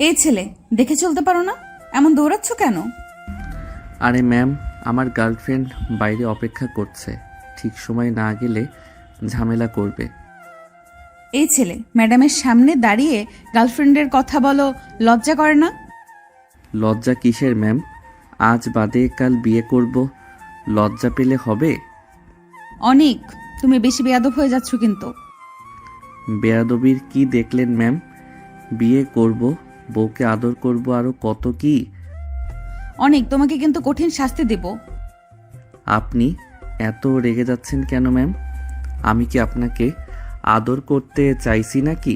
এই ছেলে, দেখে চলতে পারো না? এমন দৌড়াচ্ছ কেন? আরে ম্যাম, আমার গার্লফ্রেন্ড বাইরে অপেক্ষা করছে। ঠিক সময় না গেলে ঝামেলা করবে। এই ছেলে, ম্যাডামের সামনে দাঁড়িয়ে গার্লফ্রেন্ডের কথা বলো, লজ্জা করে না? লজ্জা কিসের ম্যাম? আজ বাদে কাল বিয়ে করব, লজ্জা পেলে হবে? অনেক, তুমি বেশি বেয়াদব হয়ে যাচ্ছ কিন্তু। বেয়াদবির কি দেখলেন ম্যাম? বিয়ে করব, বউকে আদর করব, আরো কত কি। অনেক, তোমাকে কিন্তু কঠিন শাস্তি দেব। আপনি এত রেগে যাচ্ছেন কেন ম্যাম? আমি কি আপনাকে আদর করতে চাইছি নাকি?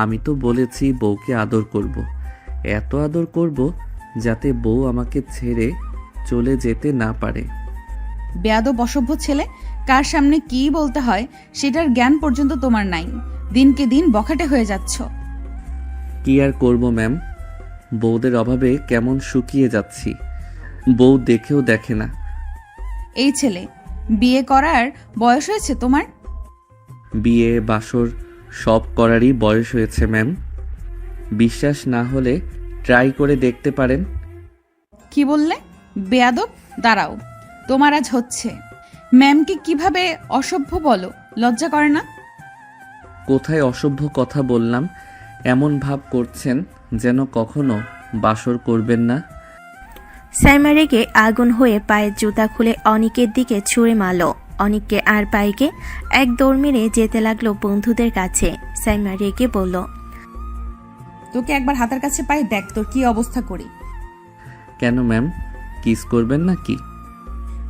আমি তো বলেছি বউকে আদর করব, এত আদর করব যাতে বউ আমাকে ছেড়ে চলে যেতে না পারে। বেয়াদব অসভ্য ছেলে, কার সামনে কি বলতে হয় সেটার জ্ঞান পর্যন্ত তোমার নাই। দিনকে দিন বখাটে হয়ে যাচ্ছ। কি আর করব ম্যাম, বউদের অভাবে কেমন শুকিয়ে যাচ্ছি। বউ দেখেও দেখে না। এই ছেলে, বিয়ে করার বয়স হয়েছে তোমার? বিয়ে বাসর সব করারই বয়স হয়েছে ম্যাম। বিশ্বাস না হলে ট্রাই করে দেখতে পারেন। কি বললে? বেয়াদব, দাঁড়াও, তোমার আজ হচ্ছে। ম্যামকে কিভাবে অসভ্য বলো, লজ্জা করে না? কোথায় অসভ্য কথা বললাম? এমন ভাব করছেন যেন কখনো বাসর করবেন না। সাইমা রেগে আগুন হয়ে পায়ের জুতা খুলে অনিকের দিকে ছুঁড়ে মারল। অনিককে আর পাইকে এক দৌড় মেরে যেতে লাগলো বন্ধুদের কাছে। সাইমা রেগে বলল, তোকে একবার হাতের কাছে পাই, দেখ তোর কি অবস্থা করি। কেন ম্যাম, কিস করবেন নাকি?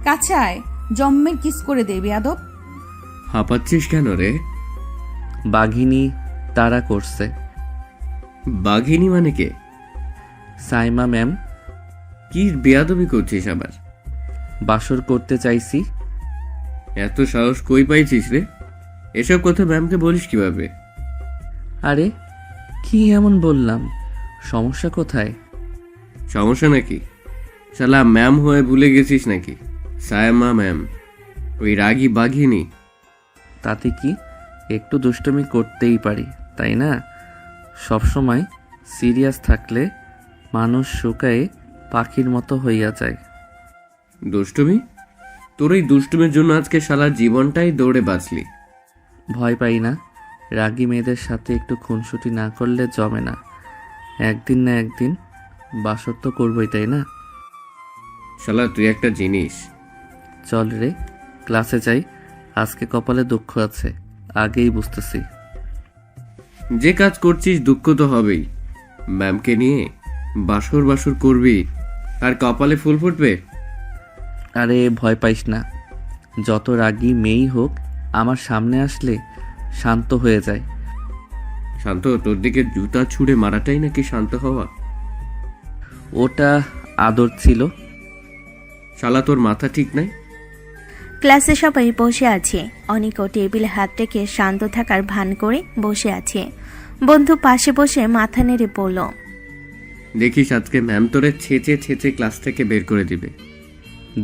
কাছে আয়, জম্মের কিস করে দে বেয়াদব। হাঁপাচ্ছিস কেন রে? বাঘিনী তারা করছে। বাঘিনী মানে কে? সাইমা ম্যাম। কি বেয়াদবি করছিস আবার? বাসর করতে চাইছি। এত সাহস কই পাইছিস রে? এসব কথা ম্যামকে বলিস কিভাবে? আরে কি এমন বললাম? সমস্যা কোথায়? সমস্যা নাকি? শালা ম্যাম হয়ে ভুলে গেছিস নাকি? সায়মা ম্যাম, ওই রাগী বাঘিনী। তাতে কি, একটু দুষ্টুমি করতেই পারি, তাই না? সবসময় সিরিয়াস থাকলে মানুষ শুকায়ে পাখির মতো হইয়া যায়। দুষ্টুমি? তোর এই দুষ্টুমির জন্য আজকে শালা জীবনটাই দৌড়ে বাঁচলি। ভয় পাই না। রাগী মেয়েদের সাথে একটু খুনসুটি না করলে জমে না। একদিন না একদিন বাসর তো করবই, তাই না? শালা তুই একটা জিনিস। চল রে, ক্লাসে যাই। আজকে কপালে দুঃখ আছে, আগেই বুঝতেছি। যে কাজ করছিস দুঃখ তো হবেই। ম্যামকে নিয়ে বাসর বাসর করবি আর কপালে ফুল ফুটবে? আরে ভয় পাইস না। যত রাগী মেয়েই হোক, আমার সামনে আসলে শান্ত হয়ে যায়। শান্ত? তোর দিকে জুতা ছুঁড়ে মারাটাই নাকি শান্ত হওয়া? ওটা আদর ছিল। শালা তোর মাথা ঠিক নাই? ক্লাসে সবাই বসে আছে। অনিকও টেবিলে হাত রেখে শান্ত থাকার ভান করে বসে আছে। বন্ধু পাশে বসে মাথা নেড়ে বলল, দেখিস আজকে ম্যাম তোরে ছেঁচে ছেঁচে ক্লাস থেকে বের করে দিবে।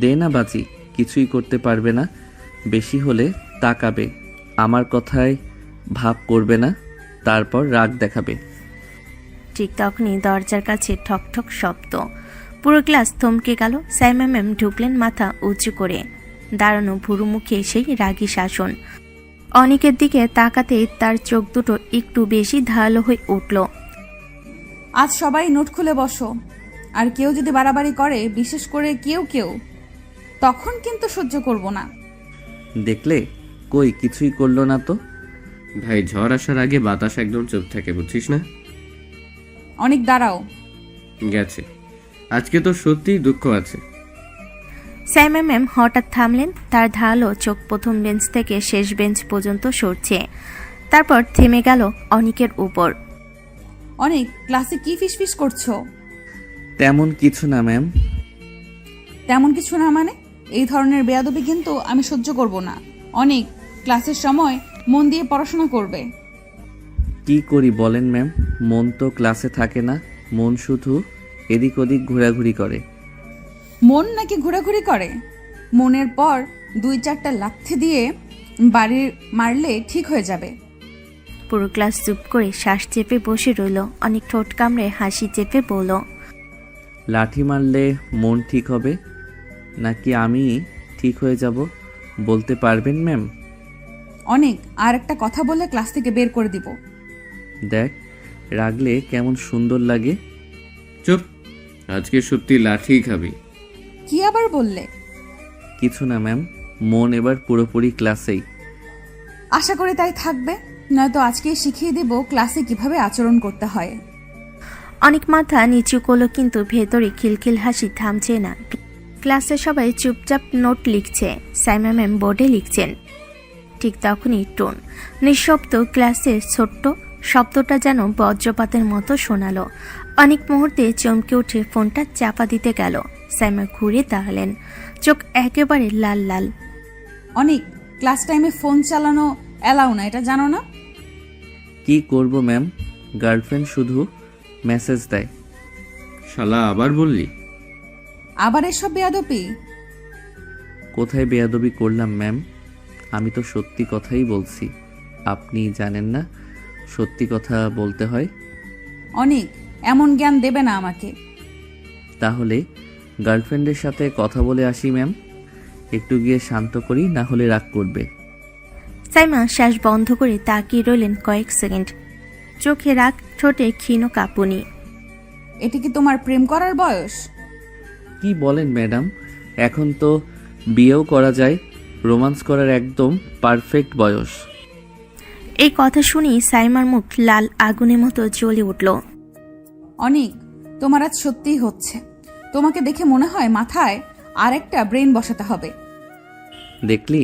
দে না বাজি, কিছুই করতে পারবে না। বেশি হলে তাকাবে, আমার কথায় ভাব করবে না, তারপর রাগ দেখাবে। ঠিক তখনই দরজার কাছে ঠকঠক শব্দ। পুরো ক্লাস থমকে গেল। সাইমা ম্যাম ঢুকলেন মাথা উঁচু করে। দাঁড়ানো ভুরু মুখে সেই রাগী শাসন। অনিকের দিকে তাকাতেই তার চোখ দুটো একটু বেশি ধারালো হয়ে উঠল। আজ সবাই নোট খুলে বসো। আর কেউ যদি বাড়াবাড়ি করে, বিশেষ করে কেউ, তখন কিন্তু সহ্য করব না। দেখলে, কই কিছুই করলো না তো। ভাই, ঝড় আসার আগে বাতাস একদম চুপ থাকে, বুঝছিস না? অনেক, দাঁড়াও। গেছে। আজকে তো সত্যিই দুঃখ আছে। সাইমা ম্যাম হঠাৎ থামলেন। তার ধারালো চোখ প্রথম বেঞ্চ থেকে শেষ বেঞ্চ পর্যন্ত সরছে। তারপর থেমে গেল অনিকের উপর। অনেক, ক্লাসে কি ফিসফিস করছো? তেমন কিছু না ম্যাম। তেমন কিছু না মানে? এই ধরনের বেয়াদবি কিন্তু আমি সহ্য করব না। অনেক, ক্লাসের সময় মন দিয়ে পড়াশোনা করবে। কি করি বলেন ম্যাম? মন তো ক্লাসে থাকে না, মন শুধু এদিক ওদিক ঘোরাঘুরি করে। মন নাকি ঘোরাঘুরি করে? মনের পর 2-4টা লাথি দিয়ে বাড়ি মারলে ঠিক হয়ে যাবে। পুরো ক্লাস চুপ করে শ্বাস চেপে বসে রইল। অনেক ঠোঁট কামড়ে হাসি চেপে বলল, লাঠি মারলে মন ঠিক হবে নাকি আমি ঠিক হয়ে যাব বলতে পারবেন ম্যাম? অনেক, আর একটা কথা বলে ক্লাস থেকে বের করে দিব। দেখ, রাগলে কেমন সুন্দর লাগে। চুপ, আজকে সত্যি লাঠি খাবি। কি আবার বললে? কিছু না ম্যাম, মন এবার পুরোপুরি ক্লাসেই। আশা করি তাই থাকবে, নয়তো আজকেই শিখিয়ে দেব ক্লাসে কিভাবে আচরণ করতে হয়। অনেক মাথা নিচু করলো, কিন্তু ভেতরে খিলখিল হাসি থামছে না। ক্লাসে সবাই চুপচাপ নোট লিখছে, সাইমা ম্যাম বোর্ডে লিখছেন। ঠিক তখনই টোন নিঃশব্দ ক্লাসের ছোট্ট শব্দটা যেন বজ্রপাতের মতো শোনালো। অনেক মুহূর্তে চমকে উঠে ফোনটা চাপা দিতে গেল। সাইমা ঘুরে দাঁড়ালেন, চোখ একেবারে লাল লাল। অনেক, ক্লাস টাইমে ফোন চালানো অ্যালাউ না, এটা জানো না? কি করব ম্যাম, গার্লফ্রেন্ড শুধু মেসেজ দেয়। শালা আবার বললি? আবার এসব বেয়াদবি? কোথায় বেয়াদবি করলাম ম্যাম? আমি তো সত্যি কথাই বলছি। আপনি জানেন না সত্যি কথা বলতে হয়? অনেক, এমন জ্ঞান দেবে না আমাকে। তাহলে গার্লফ্রেন্ডের সাথে কথা বলে আসি ম্যাম। একটু গিয়ে শান্ত করি, না হলে রাগ করবে। সাইমা শ্বাস বন্ধ করে তাকিয়ে রইলেন কয়েক সেকেন্ড, চোখে রাগ, ঠোঁটে ক্ষীণ কাঁপুনি। এটি কি তোমার প্রেম করার বয়স? কি বলেন ম্যাডাম, এখন তো বিয়েও করা যায়, রোমান্স করার একদম পারফেক্ট বয়স। এই কথা শুনি সাইমার মুখ লাল আগুনের মতো জ্বলে উঠল। অনেক, তোমার আজ সত্যিই হচ্ছে। তোমাকে দেখে মনে হয় মাথায় আর একটা ব্রেন বসাতে হবে। দেখলি,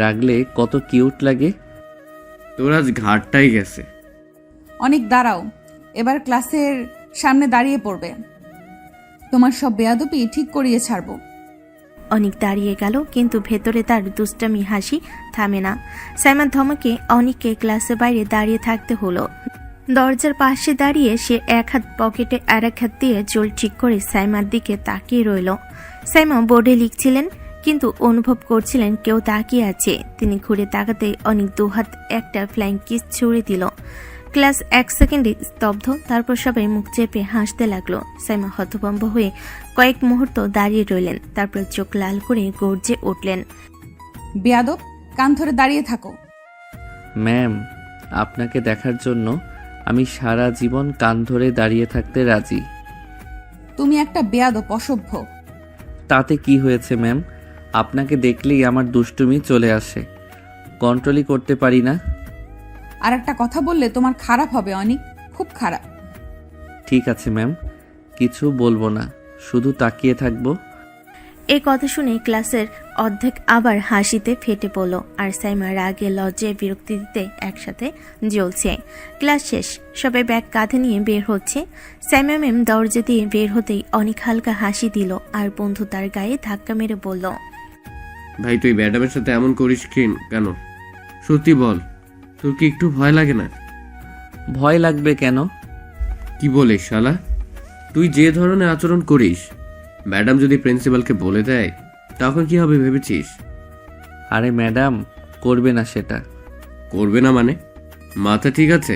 রাগলে কত কিউট লাগে। তোর আজ ঘাটটাই গেছে। অনেক, দাঁড়াও, এবার ক্লাসের সামনে দাঁড়িয়ে পড়বে। তোমার সব বেয়াদবি ঠিক করিয়ে ছাড়বো। অনেক দাঁড়িয়ে গেল, কিন্তু ভেতরে তার দুষ্টামি হাসি থামে না। সাইমার ধমকে অনেককে ক্লাসের বাইরে দাঁড়িয়ে থাকতে হলো। দরজার পাশে দাঁড়িয়ে সে এক হাত পকেটে আর এক হাত দিয়ে চুল ঠিক করে সাইমার দিকে তাকিয়ে রইল। সাইমা বোর্ডে লিখছিলেন, কিন্তু অনুভব করছিলেন কেউ তাকিয়ে আছে। তিনি ঘুরে তাকাতেই অনেক দুহাত একটা ফ্লাইং কিস ছুড়ে দিল। ক্লাস এক সেকেন্ডে স্তব্ধ, তারপর সবাই মুখ চেপে হাসতে লাগলো। সাইমা হতভম্ব হয়ে কয়েক মুহূর্ত দাঁড়িয়ে রইলেন, তারপর চোখ লাল করে গর্জে উঠলেন, বেয়াদব, কান ধরে দাঁড়িয়ে থাকো। ম্যাম, আপনাকে দেখার জন্য আমি সারা জীবন কান ধরে দাঁড়িয়ে থাকতে রাজি। তুমি একটা বেয়াদব, অসভ্য। তাতে কি হয়েছে ম্যাম? আপনাকে দেখলেই আমার দুষ্টুমি চলে আসে, কন্ট্রোলই করতে পারি না। আর একটা কথা বললে তোমার খারাপ হবে অনেক, খুব খারাপ। ঠিক আছে ম্যাম, কিছু বলবো না, শুধু তাকিয়ে থাকবো। এই কথা শুনে ক্লাসের অর্ধেক আবার হাসিতে ফেটে পড়ল, আর সাইমা রাগে লজ্জায় বিরক্তিতে একসাথে জ্বলছে। ক্লাস শেষ, সবাই ব্যাগ কাঁধে নিয়ে বের হচ্ছে। সাইমা ম্যাম দরজা দিয়ে বের হতেই অনেক হালকা হাসি দিল, আর বন্ধু তার গায়ে ধাক্কা মেরে বলল, ভাই তুই ম্যাডামের সাথে এমন করিস কেন? সত্যি বল, তোর কি একটু ভয় লাগে না? ভয় লাগবে কেন? কি বলিস শালা? তুই যে ধরনের আচরণ করিস, ম্যাডাম যদি প্রিন্সিপালকে বলে দেয় তখন কি হবে ভেবেছিস? আরে ম্যাডাম করবে না সেটা। করবে না মানে? মাথা ঠিক আছে?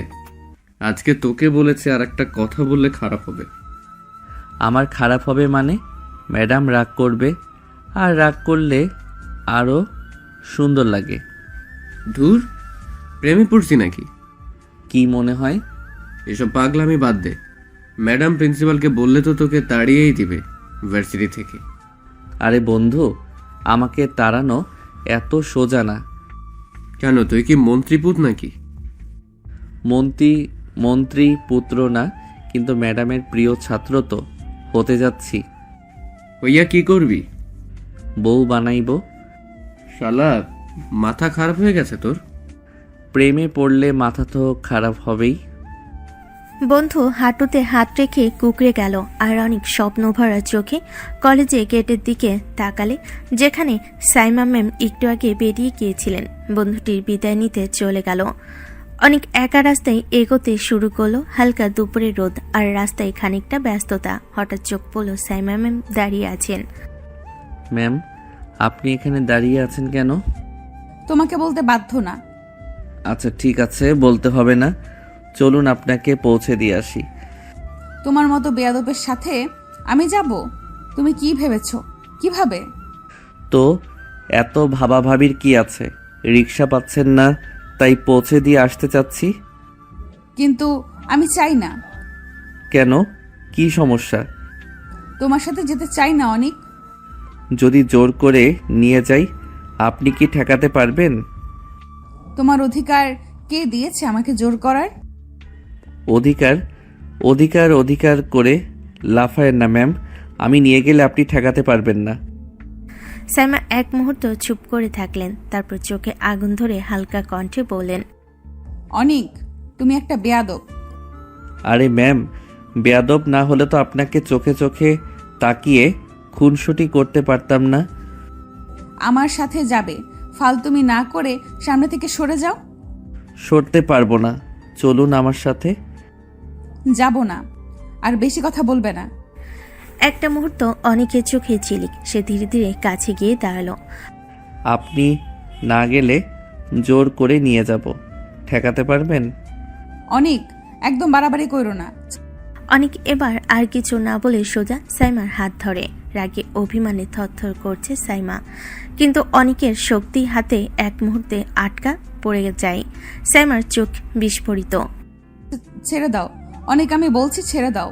আজকে তোকে বলেছে, আর একটা কথা বললে খারাপ হবে। আমার খারাপ হবে মানে? ম্যাডাম রাগ করবে, আর রাগ করলে আরও সুন্দর লাগে। ধুর, প্রেমে পড়ছি নাকি? কি মনে হয়? এসব পাগলামি বাদ দে। ম্যাডাম প্রিন্সিপালকে বললে তো তোকে তাড়িয়েই দিবে ভার্সিটি থেকে। আরে বন্ধু, আমাকে তাড়ানো এত সোজা না। কেন, তুই কি মন্ত্রীপুত নাকি? মন্ত্রী পুত্র না, কিন্তু ম্যাডামের প্রিয় ছাত্র তো হতে যাচ্ছি। হইয়া কি করবি? বউ বানাইব। শালা মাথা খারাপ হয়ে গেছে তোর? প্রেমে পড়লে মাথা তো খারাপ হবেই। বন্ধু হাঁটুতে হাত রেখে কুকড়ে গেল, আর অনেক স্বপ্ন ভরা চোখে কলেজে গেটের দিকে তাকালে, যেখানে সাইমা ম্যাম একটু আগে বেরিয়ে গিয়েছিলেন। বন্ধুটির বিদায় নিতে চলে গেল। অনেক একা রাস্তায় এগোতে শুরু করলো। হালকা দুপুরের রোদ, আর রাস্তায় খানিকটা ব্যস্ততা। হঠাৎ চোখ পড়ল সাইমা ম্যাম দাঁড়িয়ে আছেন। ম্যাম, আপনি এখানে দাঁড়িয়ে আছেন কেন? তোমাকে বলতে বাধ্য না। আচ্ছা ঠিক আছে, বলতে হবে না। চলুন আপনাকে পৌঁছে দিয়ে আসি। তোমার মতো বেয়াদবের সাথে আমি যাব? তুমি কি ভেবেছো? কিভাবে? তো এত ভাবাভাবির কি আছে? রিক্সা পাচ্ছেন না তাই পৌঁছে দিয়ে আসতে চাচ্ছি। কিন্তু আমি চাই না। কেন? কি সমস্যা? তোমার সাথে যেতে চাই না অনিক। যদি জোর করে নিয়ে যাই, আপনি কি ঠেকাতে পারবেন? তোমার অধিকার কে দিয়েছে আমাকে জোর করার? অধিকার অধিকার অধিকার করে লাফায়েন না ম্যাম। আমি নিয়ে গেলে আপনি ঠেকাতে পারবেন না। সাইমা এক মুহূর্ত চুপ করে থাকলেন, তারপর চোখে আগুন ধরে হালকা কণ্ঠে বললেন, অনিক, তুমি একটা বেয়াদব। আরে ম্যাম, বেয়াদব না হলে তো আপনাকে চোখে চোখে তাকিয়ে খুনসুটি করতে পারতাম না। আমার সাথে যাবে, ফালতুমি না করে সামনে থেকে সরে যাও। সরতে পারবো না। চলুন আমার সাথে। যাব না। আর বেশি কথা বলবে না। একটা মুহূর্ত অনেকের চোখে ঝিলিক। সে ধীরে ধীরে কাছে গিয়ে দাঁড়ালো। আপনি না গেলে জোর করে নিয়ে যাব। ঠেকাতে পারবেন? অনিক, একদম বাড়াবাড়ি করো না। অনেক এবার আর কিছু না বলে সোজা সাইমার হাত ধরে। রাগে অভিমানে থরথর করছে সাইমা, কিন্তু অনেকের শক্তি হাতে এক মুহূর্তে আটকা পড়ে যায়। সাইমার চোখ বিস্ফোরিত। ছেড়ে দাও অনিক, আমি বলছি ছেড়ে দাও।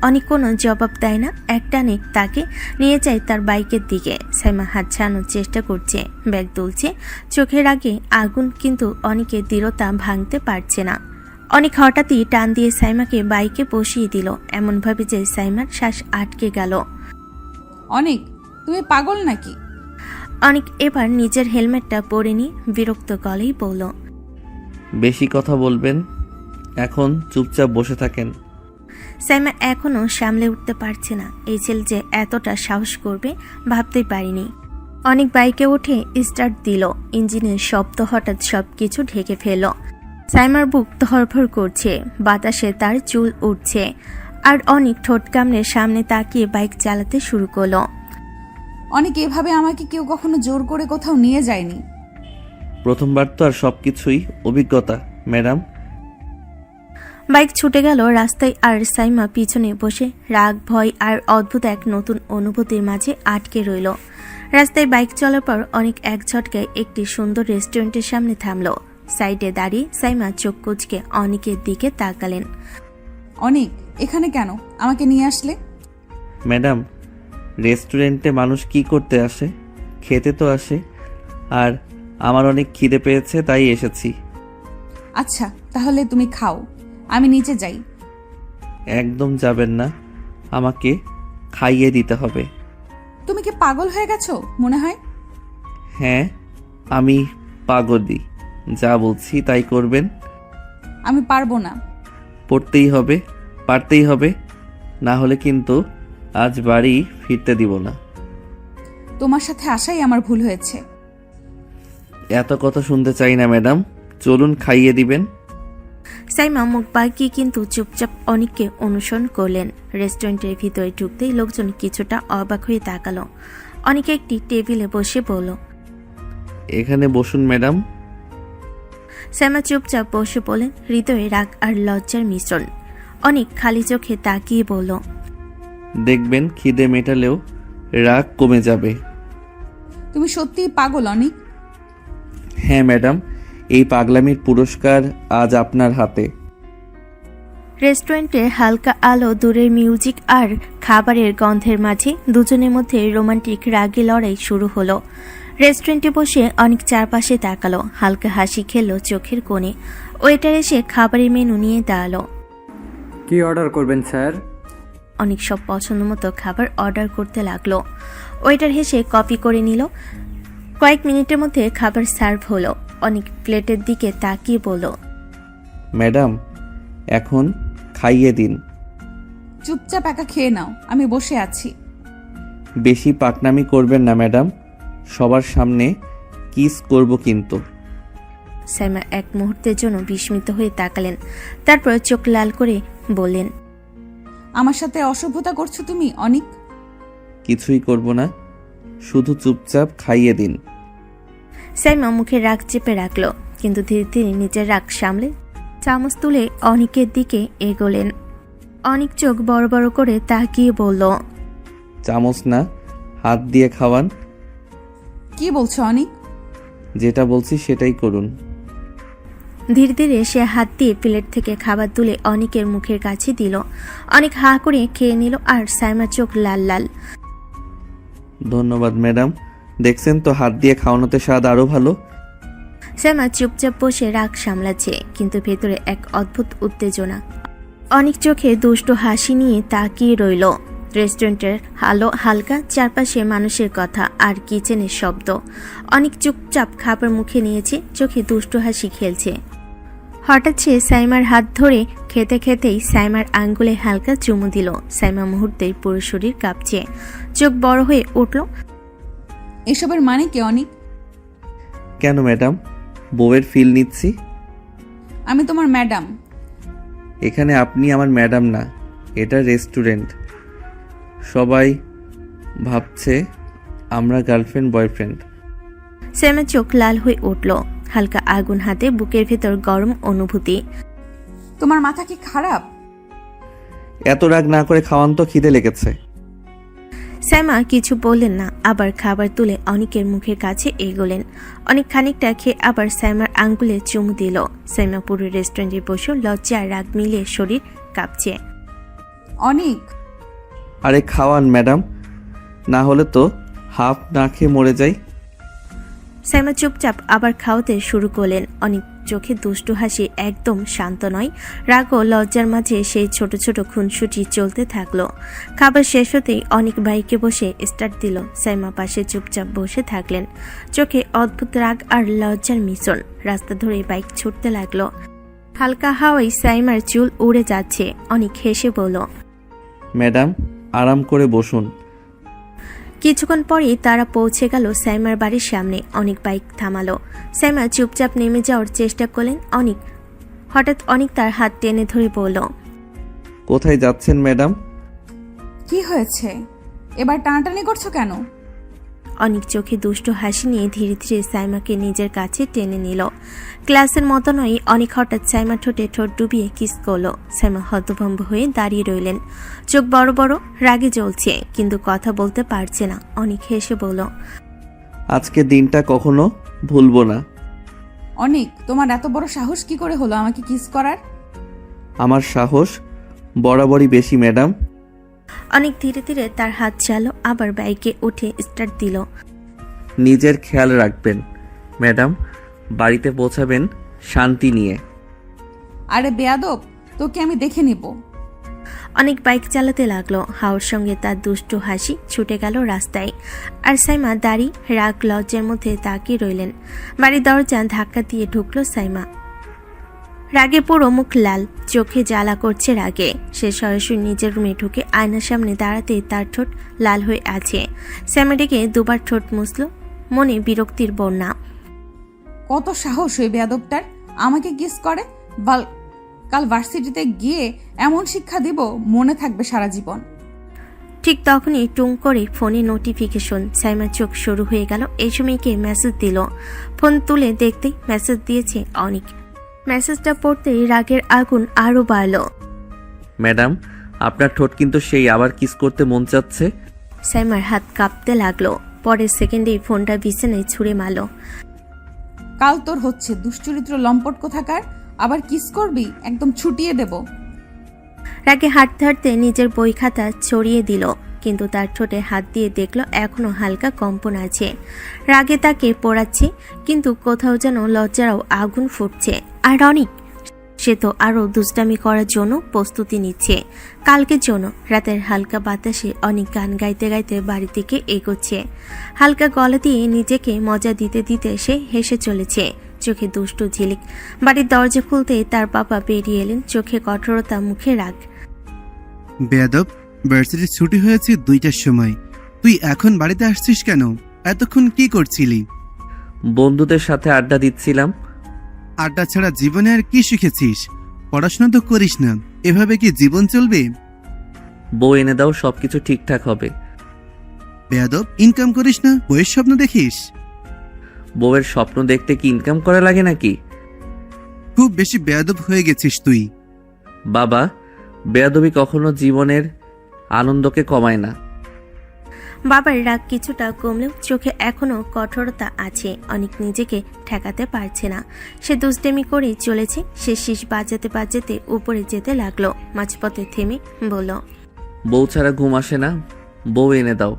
অনেক কোনো জবাব দেয় না, একটানে তাকে নিয়ে যায় তার বাইকের দিকে। সাইমা হাত ছাড়ানোর চেষ্টা করছে, ব্যাগ তুলছে, চোখের আগে আগুন, কিন্তু অনেকের দৃঢ়তা ভাঙতে পারছে না। অনেক হঠাৎই টান দিয়ে সাইমাকে বাইকে বসিয়ে দিল, এমনভাবে যে সাইমার শ্বাস আটকে গেল। অনিক, তুমি পাগল নাকি? অনেক এবার নিজের হেলমেটটা পরে নিয়ে বিরক্ত গলেই বলল, বেশি কথা বলবেন? এখন চুপচাপ বসে থাকেন। সাইমা এখনো সামলে উঠতে পারছে না। এই ছেলে যে এতটা সাহস করবে ভাবতেই পারিনি। অনেক বাইকে উঠে স্টার্ট দিল। ইঞ্জিনের শব্দ হঠাৎ সবকিছু ঢেকে ফেলল। সাইমার বুক ধরফর করছে, বাতাসে তার চুল উঠছে, আর অনেক ঠোঁট কামড়ে সামনে তাকিয়ে বাইক চালাতে শুরু করলো। অনিক, এভাবে আমাকে কেউ কখনো জোর করে কোথাও নিয়ে যায়নি। প্রথমবার তো আর সবকিছুই অভিজ্ঞতা ম্যাডাম। বাইক ছুটে গেল রাস্তায়, আর সাইমা পিছনে বসে রাগ, ভয় আর অদ্ভুত এক নতুন অনুভূতির মাঝে আটকে রইল। রাস্তায় বাইক চলার পর অনেক এক ঝটকায় একটি সুন্দর রেস্টুরেন্টের সামনে থামলো। সাইডে দাঁড়িয়ে সাইমা চোখ কুঁচকে অনেকের দিকে তাকালেন। অনিক, এখানে কেন? আমাকে নিয়ে আসলে? ম্যাডাম, রেস্টুরেন্টে মানুষ কি করতে আসে? খেতে তো আসে। আর আমার অনেক খিদে পেয়েছে তাই এসেছি। আচ্ছা, তাহলে তুমি খাও, আমি নিচে যাই। একদম যাবেন না, আমাকে খাইয়ে দিতে হবে। তুমি কি পাগল হয়ে গেছো মনে হয়? হ্যাঁ, আমি পাগলি। যা বলছি তাই করবেন। আমি পারবো না। পড়তেই হবে, পারতেই হবে, না হলে কিন্তু আজ বাড়ি ফিরতে দিব না। তোমার সাথে আসাই আমার ভুল হয়েছে। এত কথা শুনতে চাই না ম্যাডাম, চলুন খাইয়ে দিবেন। সাইমা মুখ বাঁকিয়ে কিন্তু চুপচাপ অনেককে অনুসরণ করলেন। রেস্টুরেন্টের ভিতরে ঢুকতেই লোকজন কিছুটা অবাক হয়ে তাকালো। অনেকে একটি টেবিলে বসে বলল, এখানে বসুন ম্যাডাম। সাইমা চুপচাপ বসে বলেন, হৃদয়ে রাগ আর লজ্জার মিশ্রণ। অনেক খালি চোখে তাকিয়ে বলল, দেখবেন খিদে মেটালেও রাগ কমে যাবে। তুমি সত্যিই পাগল অনিক। হ্যাঁ ম্যাডাম, এই পাগলামির পুরস্কার আজ আপনার হাতে। রেস্টুরেন্টে হালকা আলো, দূরের মিউজিক আর খাবারের গন্ধের মাঝে দুজনের মধ্যে রোমান্টিক রাগী লড়াই শুরু হলো। রেস্টুরেন্টে বসে অনেক চারপাশে তাকালো, হালকা হাসি খেললো চোখের কোণে। ওয়েটার এসে খাবারের মেনু নিয়ে দাঁড়ালো। কি অর্ডার করবেন স্যার? অনেক সব পছন্দ মতো খাবার অর্ডার করতে লাগলো। ওয়েটার হেসে কপি করে নিল। কয়েক মিনিটের মধ্যে খাবার সার্ভ হলো। অনেক প্লেটের দিকে তাকিয়ে বলল, ম্যাডাম, এখন খাইয়ে দিন। চুপচাপ একা খেয়ে নাও, আমি বসে আছি। বেশি পাকনামি করবেন না ম্যাডাম, সবার সামনে কিস করব কিন্তু। সাইমা এক মুহূর্তের জন্য বিস্মিত হয়ে তাকালেন, তারপর চোখ লাল করে বললেন, আমার সাথে অসভ্যতা করছো তুমি অনিক। কিছুই করব না, শুধু চুপচাপ খাইয়ে দিন। সাইমা মুখে রাগ চেপে রাখলো। কিন্তু ধীরে ধীরে নিজের রাগ সামলে চামচ তুলে অনিকের দিকে এগোলেন। অনিক চোখ বড় বড় করে তাকিয়ে বলল, চামচ না, হাত দিয়ে খাওয়ান। কি বলছো অনিক? যেটা বলছি সেটাই করুন। ধীরে ধীরে সে হাত দিয়ে প্লেট থেকে খাবার তুলে অনিকের মুখের কাছে দিল। অনেক হা করে খেয়ে নিল আর সাইমার চোখ লাল লাল। ধন্যবাদ ম্যাডাম, দেখছেন তো হাত দিয়ে খাওয়ানোতে স্বাদ আরও ভালো। সাইমা চুপচাপ বসে রাগ সামলাচ্ছে, কিন্তু ভেতরে এক অদ্ভুত উত্তেজনা। অনেক চোখে দুষ্ট হাসি নিয়ে তাকিয়ে রইল। রেস্টুরেন্টের আলো হালকা, চারপাশে মানুষের কথা আর কিচেনের শব্দ। অনেক চুপচাপ খাবার মুখে নিয়েছে, চোখে দুষ্ট হাসি খেলছে। হঠাৎ সে সাইমার হাত ধরে খেতে খেতেই সাইমার আঙ্গুলে হালকা চুমু দিল। সাইমা মুহূর্তেই পুরো শরীর কাঁপছে, চোখ বড় হয়ে উঠল। এসবের মানে কি অনিক? কেন ম্যাডাম? বউয়ের ফিল নিচ্ছি। আমি তোমার ম্যাডাম। এখানে আপনি আমার ম্যাডাম না, এটা রেস্টুরেন্ট। সবাই ভাবছে আমরা গার্লফ্রেন্ড বয়ফ্রেন্ড। সাইমার চোখ লাল হয়ে উঠল, হালকা আগুন হাতে বুকের ভেতর গরম অনুভূতি। তোমার মাথা কি খারাপ? এত রাগ না করে খাওয়ান তো, খিদে লেগেছে। সাইমা কিছু বললেন না, আবার খাবার তুলে অনিকের মুখের কাছে এগোলেন। অনেক খানিকটা খেয়ে আবার সাইমার আঙ্গুলে চুমু দিল। সাইমা পুরো রেস্টুরেন্টে বসে লজ্জা আর রাগ মিলিয়ে শরীর কাঁপছে। অনিক, আরে খাওয়ান ম্যাডাম, না হলে তো হাফ না খেয়ে মরে যাই। সাইমা চুপচাপ আবার খাওয়াতে শুরু করলেন। অনেক চোখে দুষ্টু হাসি, একদম শান্ত নয়। রাগ ও লজ্জার মাঝে সেই ছোট ছোট খুনসুটি চলতে থাকলো। খাবার শেষ হতেই অনেক বাইকে বসে স্টার্ট দিল। সাইমা পাশে চুপচাপ বসে থাকলেন, চোখে অদ্ভুত রাগ আর লজ্জার মিশ্রণ। রাস্তা ধরে বাইক ছুটতে লাগলো। হালকা হাওয়ায় সাইমার চুল উড়ে যাচ্ছে। অনেক হেসে বলল, ম্যাডাম আরাম করে বসুন। কিছুক্ষণ পরেই তারা পৌঁছে গেল সাইমার বাড়ির সামনে। অনেক বাইক থামালো। সাইমা চুপচাপ নেমে যাওয়ার চেষ্টা করলেন। হঠাৎ অনেক তার হাত টেনে ধরে বলল, কোথায় যাচ্ছেন ম্যাডাম? কি হয়েছে? এবার টানাটানি করছো কেন? অনেক চোখে দুষ্ট হাসি নিয়ে ধীরে ধীরে সাইমাকে নিজের কাছে টেনে নিল। ক্লাসের মতো নয়, অনেক হঠাৎ সাইমা ঠোঁটে ঠোঁট ডুবিয়ে কিস করলো। সাইমা হতভম্ব হয়ে দাঁড়িয়ে রইলেন, চোখ বড় বড়, রাগে জ্বলছে, কিন্তু কথা বলতে পারছে না। অনেক হেসে বলল, আজকে দিনটা কখনো ভুলবো না। অনিক, তোমার এত বড় সাহস কি করে হলো আমাকে কিস করার? আমার সাহস বরাবরই বেশি ম্যাডাম। অনেক ধীরে ধীরে তার হাত চালো, আবার বাইকে উঠে স্টার্ট দিল। নিজের খেয়াল রাখবেন ম্যাডাম, বাড়িতে পৌঁছাবেন শান্তি নিয়ে। আরে বেয়াদব, তোকে আমি দেখে নিব। অনেক বাইক চালাতে লাগলো। হাওয়ার সঙ্গে তার দুষ্টু হাসি ছুটে গেল রাস্তায়। আর সাইমা দাঁড়ি রাগ লজ্জার মধ্যে তাকিয়ে রইলেন। বাড়ির দরজা ধাক্কা দিয়ে ঢুকলো সাইমা। রাগে পুরো মুখ লাল, চোখে জ্বালা করছে রাগে। সে সরাসরি নিজের রুমে ঢুকে আয়নার সামনে দাঁড়াতে তার ঠোঁট লাল হয়ে আছে। সাইমা ডেকে দুবার ঠোঁট মুছল, মনে বিরক্তির বন্যা। কত সাহস ওই বেয়াদবটার, আমাকে কিস করে! কাল ভার্সিটিতে গিয়ে এমন শিক্ষা দিব, মনে থাকবে সারা জীবন। ঠিক তখনই টুং করে ফোনে নোটিফিকেশন। সাইমার চোখ শুরু হয়ে গেল। এই সময় কে মেসেজ দিল? ফোন তুলে দেখতেই মেসেজ দিয়েছে অনিক। মেসেজটা পড়তেই রাগের আগুন আরো বাড়ল। ম্যাডাম আপনার ঠোঁট কিন্তু সেই আবার কিস করতে মন চাচ্ছে। সাইমার হাত কাঁপতে লাগলো। পরের সেকেন্ডেই ফোনটা বিছানায় ছুঁড়ে মারল। কাল তোর হচ্ছে দুশ্চরিত্র লম্পট কোথাকার, আবার কিস করবি, একদম ছুটিয়ে দেব। রাগে হাঁটতে হাঁটতে নিজের বই খাতা ছড়িয়ে দিল, কিন্তু তার ঠোঁটে হাত দিয়ে দেখলো এখনো হালকা কম্পন আছে। রাগে তাকে পোড়াচ্ছে, কিন্তু কোথাও যেন লজ্জারাও আগুন ফুটছে। আর অনেক, সে তো আরো দুষ্টামি করার জন্য প্রস্তুতি নিচ্ছে। কালকের জন্য রাতের হালকা বাতাসে অনেক গান গাইতে গাইতে বাড়ি থেকে এগোচ্ছে। হালকা গলা দিয়ে নিজেকে মজা দিতে দিতে সে হেসে চলেছে, চোখে দুষ্টু ঝিলিক। বাড়ির দরজা খুলতে তার বাবা বেরিয়ে এলেন, চোখে কঠোরতা, মুখে রাগ। বেয়াদব, ভার্সিটির ছুটি হয়েছে 2টার সময়, তুই এখন বাড়িতে আসছিস কেন? এতক্ষণ কি করছিলি? বন্ধুদের সাথে আড্ডা দিচ্ছিলাম। আড্ডা ছাড়া জীবনে আর কি শিখেছিস? পড়াশোনা তো করিস না, এভাবে কি জীবন চলবে? বউ এনে দাও, সবকিছু ঠিকঠাক হবে। বেয়াদব, ইনকাম করিস না, বইয়ের স্বপ্ন দেখিস? বউয়ের স্বপ্ন দেখতে কি ইনকাম করা লাগে নাকি? খুব বেশি বেয়াদব হয়ে গেছিস তুই। বাবা, বেয়াদবি কখনো জীবনের আনন্দকে কমায় না। বাবার রাগ কিছুটা কমলেও চোখে এখনো কঠোরতা আছে। অনেক নিজেকে ঠেকাতে পারছে না। সে দুষ্টেমি করেই চলেছে। সে শীষ বাজাতে বাজাতে উপরে যেতে লাগলো। মাঝপথে থেমে বলল, বউ ছাড়া ঘুম আসে না, বউ এনে দাও।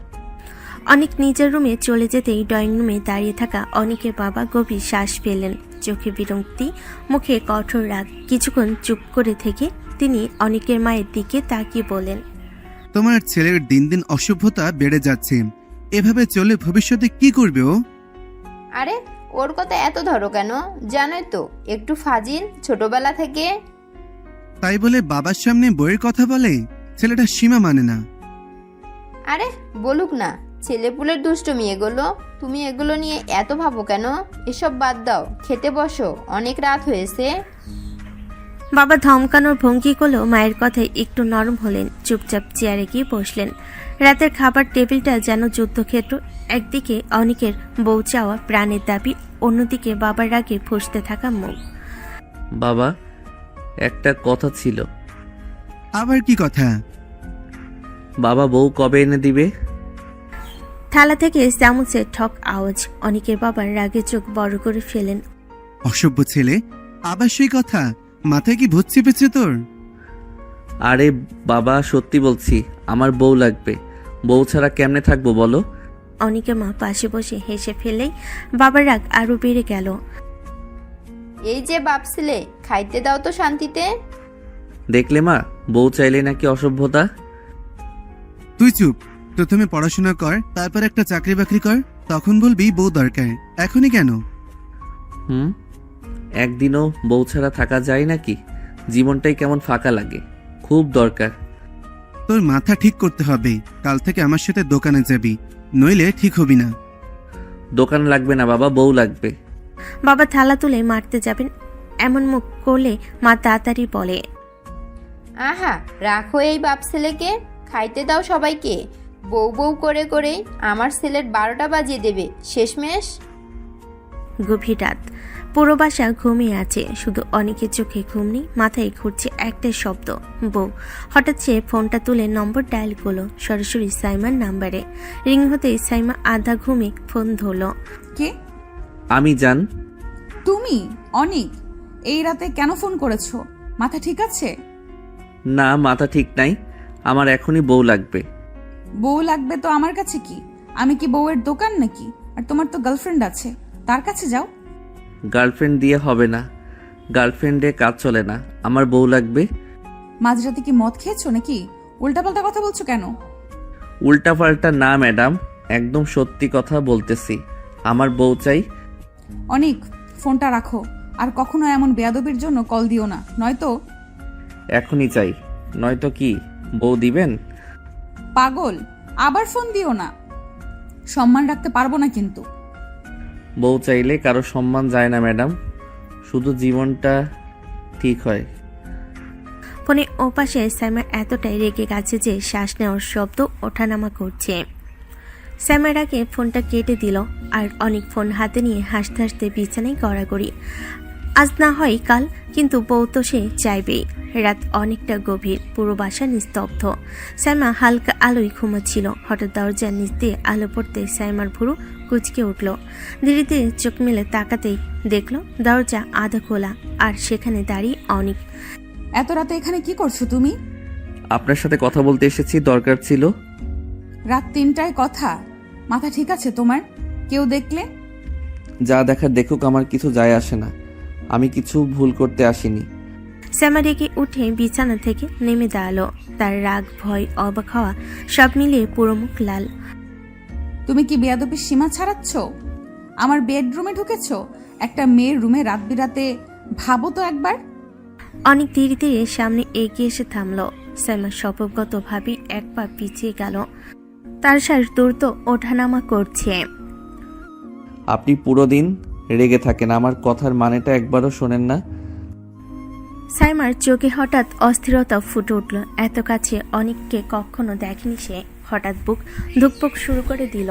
অনেক নিজের রুমে চলে যেতেই ড্রয়িং রুমে দাঁড়িয়ে থাকা অনেকের বাবা গভীর শ্বাস ফেললেন। চোখে বিরক্তি, মুখে কঠোর রাগ। কিছুক্ষণ চুপ করে থেকে তিনি অনেকের মায়ের দিকে তাকিয়ে বলেন, তোমার ছেলের দিন দিন অসভ্যতা বেড়ে যাচ্ছে। এভাবে চলে ভবিষ্যতে কি করবে ও? আরে ওর কথা এত ধরো কেন? জানোই তো একটু ফাজিল ছোটবেলা থেকে। তাই বলে বাবার সামনে বইয়ের কথা বলে? ছেলেটা সীমা মানে না। আরে বলুক না, ছেলেপুলের দুষ্টুমি এগুলো। তুমি এগুলো নিয়ে এত ভাবো কেন? এসব বাদ দাও, খেতে বসো, অনেক রাত হয়েছে। বাবা ধমকানোর ভঙ্গি করলেও মায়ের কথায় একটু নরম হলেন। চুপচাপ চেয়ারে গিয়ে বসলেন। রাতের খাবার টেবিলটা যেন যুদ্ধক্ষেত্র। একদিকে অনেকের বউ চাওয়া, প্রাণের দাবি, অন্যদিকে বাবার রাগে ফুঁসতে থাকা মুখ। বাবা, একটা কথা ছিল। আবার কি কথা? বাবা, বউ কবে এনে দিবে? থালা থেকে চামচের ঠক আওয়াজ। অনেকের বাবার রাগে চোখ বড় করে ফেলেন। অসভ্য ছেলে, আবার সেই কথা? মাথায় কি ভূত চেপেছে তোর? আরে বাবা, সত্যি বলছি, আমার বউ লাগবে। বউ ছাড়া কেমনে থাকবো বলো? অনেকের মা পাশে বসে হেসে ফেলেই বাবার রাগ আরো বেড়ে গেল। এই যে বাপছিলে, খাইতে দাও তো শান্তিতে। দেখলে মা, বউ চাইলে নাকি অসভ্যতা। তুই চুপ। প্রথমে পড়াশোনা কর, তারপর একটা চাকরি বাকরি কর, তখন বলবি বউ দরকার। এখনই কেন? একদিনও বউ ছাড়া থাকা যায় নাকি? জীবনটাই কেমন ফাঁকা লাগে। খুব দরকার। তোর মাথা ঠিক করতে হবে। কাল থেকে আমার সাথে দোকানে যাবি, নইলে ঠিক হবি না। দোকান লাগবে না বাবা, বউ লাগবে। বাবা থালা তুলে মারতে যাবেন, এমন মুখ করলে মা তাড়াতাড়ি বলে, আহা, রাখো এই বাপছেলেকে, খাইতে দাও সবাইকে। বউ বউ করে করে আমার ছেলের 12টা বাজিয়ে দেবে শেষমেশ। গভীর রাত, পুরো বাসা ঘুমিয়ে আছে। শুধু অনেকের চোখে ঘুম নেই, মাথায় ঘুরছে একটাই শব্দ, বউ। হঠাৎ সে ফোনটা তুলে নম্বর ডায়াল করলো, সরাসরি সাইমার নাম্বারে। রিং হতেই সাইমা আধা ঘুমে ফোন ধরলো। কে? আমি জান। তুমি? অনিক, এই রাতে কেন ফোন করেছো? মাথা ঠিক আছে? না, মাথা ঠিক নাই। আমার এখনই বউ লাগবে। বউ লাগবে তো আমার কাছে কি? আমি কি বউয়ের দোকান নাকি? আর তোমার তো গার্লফ্রেন্ড আছে, তার কাছে যাও। গার্লফ্রেন্ড দিয়ে হবে না, গার্লফ্রেন্ডে কাজ চলে না। আমার বউ লাগবে। মাঝরাতে কি মদ খেয়েছো নাকি? উল্টাপাল্টা কথা বলছো কেন? উল্টাপাল্টা না ম্যাডাম, একদম সত্যি কথা বলতেছি। আমার বউ চাই। অনিক, ফোনটা রাখো। আর কখনো এমন বেয়াদবির জন্য কল দিও না, নয়তো। এখনই চাই, নয়তো কি বউ দিবেন? পাগল, আবার ফোন দিও না। সম্মান রাখতে পারবো না কিন্তু। বউ চাইলে কারো সম্মান যায় না ম্যাডাম, শুধু জীবনটা ঠিক হয়। ফোনে ওপাশে সাইমা এতটাই রেগে গেছে যে শ্বাস নেওয়ার শব্দ ওঠানামা করছে। সাইমার আগে ফোনটা কেটে দিল আর অনেক ফোন হাতে নিয়ে হাসতে হাসতে বিছানায় গড়াগড়ি। আজ না হয় কাল, কিন্তু বউ তো সে চাইবেই। রাত অনেকটা গভীর, পুরো বাসা নিস্তব্ধ। সাইমা হালকা আলোয় ঘুমাচ্ছিল। হঠাৎ দরজার নিচ দিয়ে আলো পড়তে সাইমার ভুরু কুচকে উঠল। ধীরে ধীরে চোখ মেলে তাকাতেই দেখলো দরজা আধা খোলা, আর সেখানে দাঁড়িয়ে অনেক। এত রাতে এখানে কি করছো তুমি? আপনার সাথে কথা বলতে এসেছি, দরকার ছিল। রাত 3টায় কথা? মাথা ঠিক আছে তোমার? কেউ দেখলে? যা দেখার দেখুক, আমার কিছু যায় আসে না। আমি কিছু ভুল করতে আসিনি। শ্যামা রেগে উঠে বিছানা থেকে নেমে দাঁড়ালো। তার রাগ, ভয়, অবাক হওয়া সব মিলিয়ে পুরো মুখ লাল। তুমি কি বেয়াদবির সীমা ছাড়াচ্ছ? আমার বেডরুমে ঢুকেছো? একটা মেয়ের রুমে রাত বিরাতে, ভাবো তো একবার। অনেক ধীরে ধীরে সামনে এগিয়ে এসে থামলো। শ্যামা স্বভাবগতভাবে এক পা পিছিয়ে গেল। তার শ্বাস দ্রুত ওঠানামা করছে। আপনি পুরো দিন রেগে থাকেন, আমার কথার মানেটা একবারও শোনেন না। সাইমার চোখে হঠাৎ অস্থিরতা ফুটে উঠল। এত কাছে অনেককে কখনো দেখেনি সে। হঠাৎ বুক ধুকপুক শুরু করে দিল।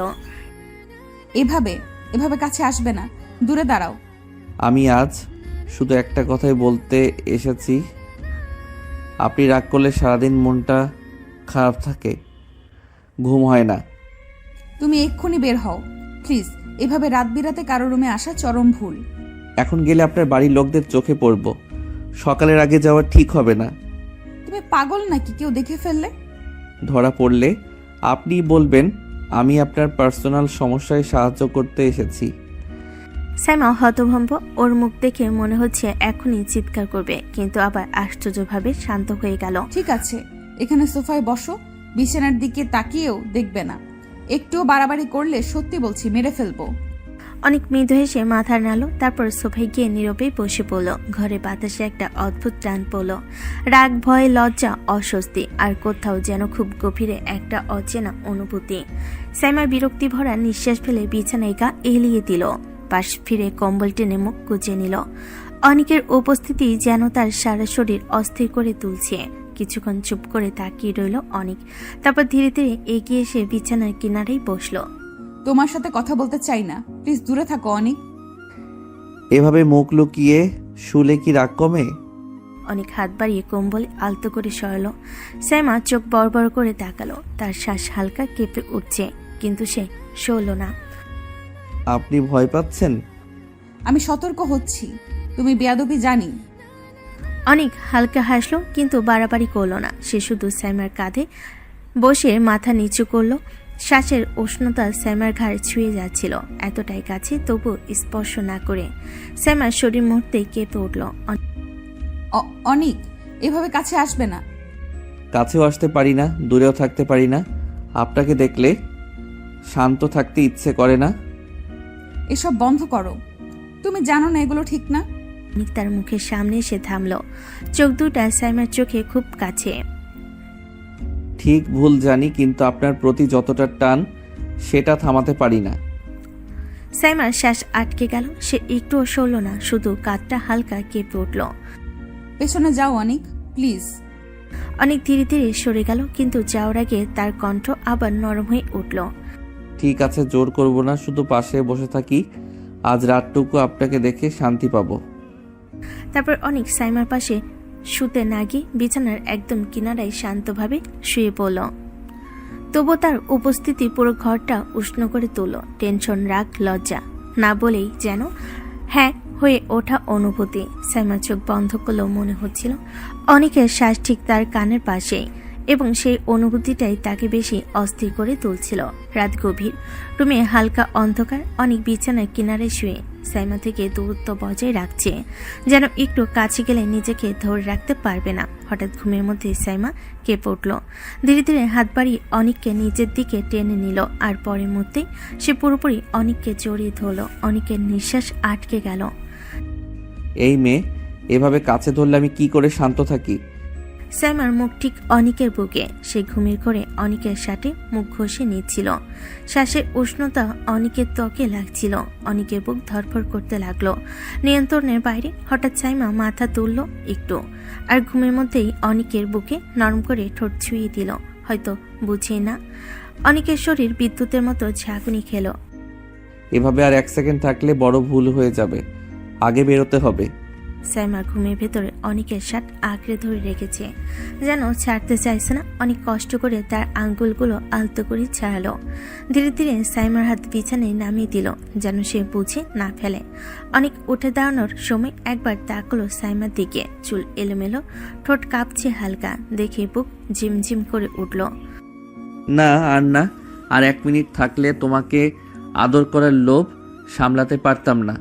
এভাবে এভাবে কাছে আসবে না, দূরে দাঁড়াও। আমি আজ শুধু একটা কথাই বলতে এসেছি। আপনি রাগ করলে সারাদিন মনটা খারাপ থাকে, ঘুম হয় না। তুমি এক্ষুনি বের হও প্লিজ। এভাবে রাত বিরাতে কারো রুমে আসা চরম ভুল। এখন গেলে আপনার বাড়ির লোকদের চোখে পড়ব। সকালের আগে যাওয়া ঠিক হবে না। তুমি পাগল নাকি? কেউ দেখে ফেললে? ধরা পড়লে আপনি বলবেন আমি আপনার পার্সোনাল সমস্যায় সাহায্য করতে এসেছি। সাইমা হতভম্ব। ওর মুখ দেখে মনে হচ্ছে এখনই চিৎকার করবে, কিন্তু আবার আশ্চর্যভাবে শান্ত হয়ে গেল। ঠিক আছে, এখানে সোফায় বসো। বিছানার দিকে তাকিয়েও দেখবে না। একটুও বাড়াবাড়ি করলে সত্যি বলছি মেরে ফেলবো। অনেক মৃদু হেসে মাথা নাড়ল, তারপর সোফায় গিয়ে নীরবে বসে পড়ল। ঘরে বাতাসে একটা অদ্ভুত টান পড়ল। রাগ, ভয়, লজ্জা, অস্বস্তি, আর কোথাও যেন খুব গভীরে একটা অচেনা অনুভূতি। সাইমা বিরক্তি ভরা নিঃশ্বাস ফেলে বিছানায় গা এলিয়ে দিল। পাশ ফিরে কম্বল টেনে মুখ গুজে নিল। অনেকের উপস্থিতি যেন তার সারা শরীর অস্থির করে তুলছে। কিছুক্ষণ চুপ করে তাকিয়ে রইল অনেক, তারপর ধীরে ধীরে এগিয়ে এসে বিছানার কিনারেই বসলো। তোমার সাথে কথা বলতে চাই না, প্লিজ দূরে থাকো অনেক। এভাবে মুখ লুকিয়ে শুলে কি রাগ কমে? অনেক হাত বাড়িয়ে কম্বল আলতো করে সরালো। সাইমা চোখ বড় বড় করে তাকালো। তার শ্বাস হালকা কেঁপে উঠছে, কিন্তু সে সরল না। আপনি ভয় পাচ্ছেন? আমি সতর্ক হচ্ছি, তুমি বেয়াদবি জানি। অনেক হালকা হাসলো, কিন্তু বাড়াবাড়ি করলো না। সে শুধু সাইমার কাঁধে বসে মাথা নিচু করলো। শ্বাসের উষ্ণতা সাইমার ঘাড় ছুঁয়ে যাচ্ছিল, এতটাই কাছে তবু স্পর্শ না করে। সাইমার শরীর মুহূর্তেই কেঁপে উঠল। অনেক, এভাবে কাছে আসবে না। কাছেও আসতে পারি না, দূরেও থাকতে পারি না। আপনাকে দেখলে শান্ত থাকতে ইচ্ছে করে না। এসব বন্ধ করো। তুমি জানো না এগুলো ঠিক না। অনেক তার মুখের সামনে এসে থামল, চোখ দুটা সাইমার চোখে খুব কাছে। ঠিক ভুল জানি, কিন্তু আপনার প্রতি যতটা টান সেটা থামাতে পারি না। সাইমার শ্বাস আটকে গেল। সে একটুও সরল না, শুধু কাঁধটা হালকা কেঁপে উঠল। পেছনে যাও অনেক, প্লিজ। অনেক ধীরে ধীরে সরে গেল, কিন্তু যাওয়ার আগে তার কণ্ঠ আবার নরম হয়ে উঠল। ঠিক আছে, জোর করব না, শুধু পাশে বসে থাকি। আজ রাতটুকু আপনাকে দেখে শান্তি পাবো। তারপর অনেক সাইমার পাশে শুতে না গিয়ে বিছানার একদম কিনারায় শান্তভাবে শুয়ে পড়ল। তবু তার উপস্থিতি পুরো ঘরটা উষ্ণ করে তুলল। টেনশন, রাগ, লজ্জা না বলেই যেন হ্যাঁ হয়ে ওঠা অনুভূতি। সাইমা চোখ বন্ধ করলেও মনে হচ্ছিল অনেকের শ্বাস ঠিক তার কানের পাশেই, এবং সেই অনুভূতিটাই তাকে বেশি অস্থির করে তুলছিল। রাত গভীর, রুমে হালকা অন্ধকার। অনেক বিছানার কিনারে শুয়ে সাইমা থেকে দূরত্ব বজায় রাখছে, যেন একটু কাছে গেলে নিজেকে ধরে রাখতে পারবে না। হঠাৎ ঘুমের মধ্যে সাইমা কেঁপে উঠল। ধীরে ধীরে হাত বাড়িয়ে অনেককে নিজের দিকে টেনে নিল, আর পরের মধ্যেই সে পুরোপুরি অনেককে জড়িয়ে ধরল। অনেকের নিঃশ্বাস আটকে গেল। এই মেয়ে, এভাবে কাছে ধরলে আমি কি করে শান্ত থাকি? সাইমার মুখ ঠিক অনিকের বুকে। সে ঘুমির করে অনিকের সাথে মুখ ঘষে নিচ্ছিল। শ্বাসের উষ্ণতা অনিকের ত্বকে লাগছিল। অনিকের বুক ধরফর করতে লাগলো নিয়ন্ত্রণের বাইরে। হঠাৎ সাইমা মাথা তুলল একটু, আর ঘুমের মধ্যেই অনিকের বুকে নরম করে ঠোঁট ছুঁয়ে দিল, হয়তো বুঝিয়ে না। অনিকের শরীর বিদ্যুতের মতো ঝাঁকুনি খেল। এভাবে আর 1 সেকেন্ড থাকলে বড় ভুল হয়ে যাবে, আগে বেরোতে হবে। সাইমা ঘুমের ভেতরে অনেকের শার্ট আঁকড়ে ধরে রেখেছে, যেন ছাড়তে চাইছে না। অনেক কষ্ট করে তার আঙ্গুলগুলো আলতো করে ছাড়ালো। ধীরে ধীরে সাইমার হাত বিছানায় নামিয়ে দিল, যেন সে বুঝে না ফেলে। অনেক উঠে দাঁড়ানোর সময় একবার তাকালো সাইমার দিকে। চুল এলোমেলো, ঠোঁট কাঁপছে হালকা, দেখে বুক ঝিমঝিম করে উঠল। না আর না, আর 1 মিনিট থাকলে তোমাকে আদর করার লোভ সামলাতে পারতাম না।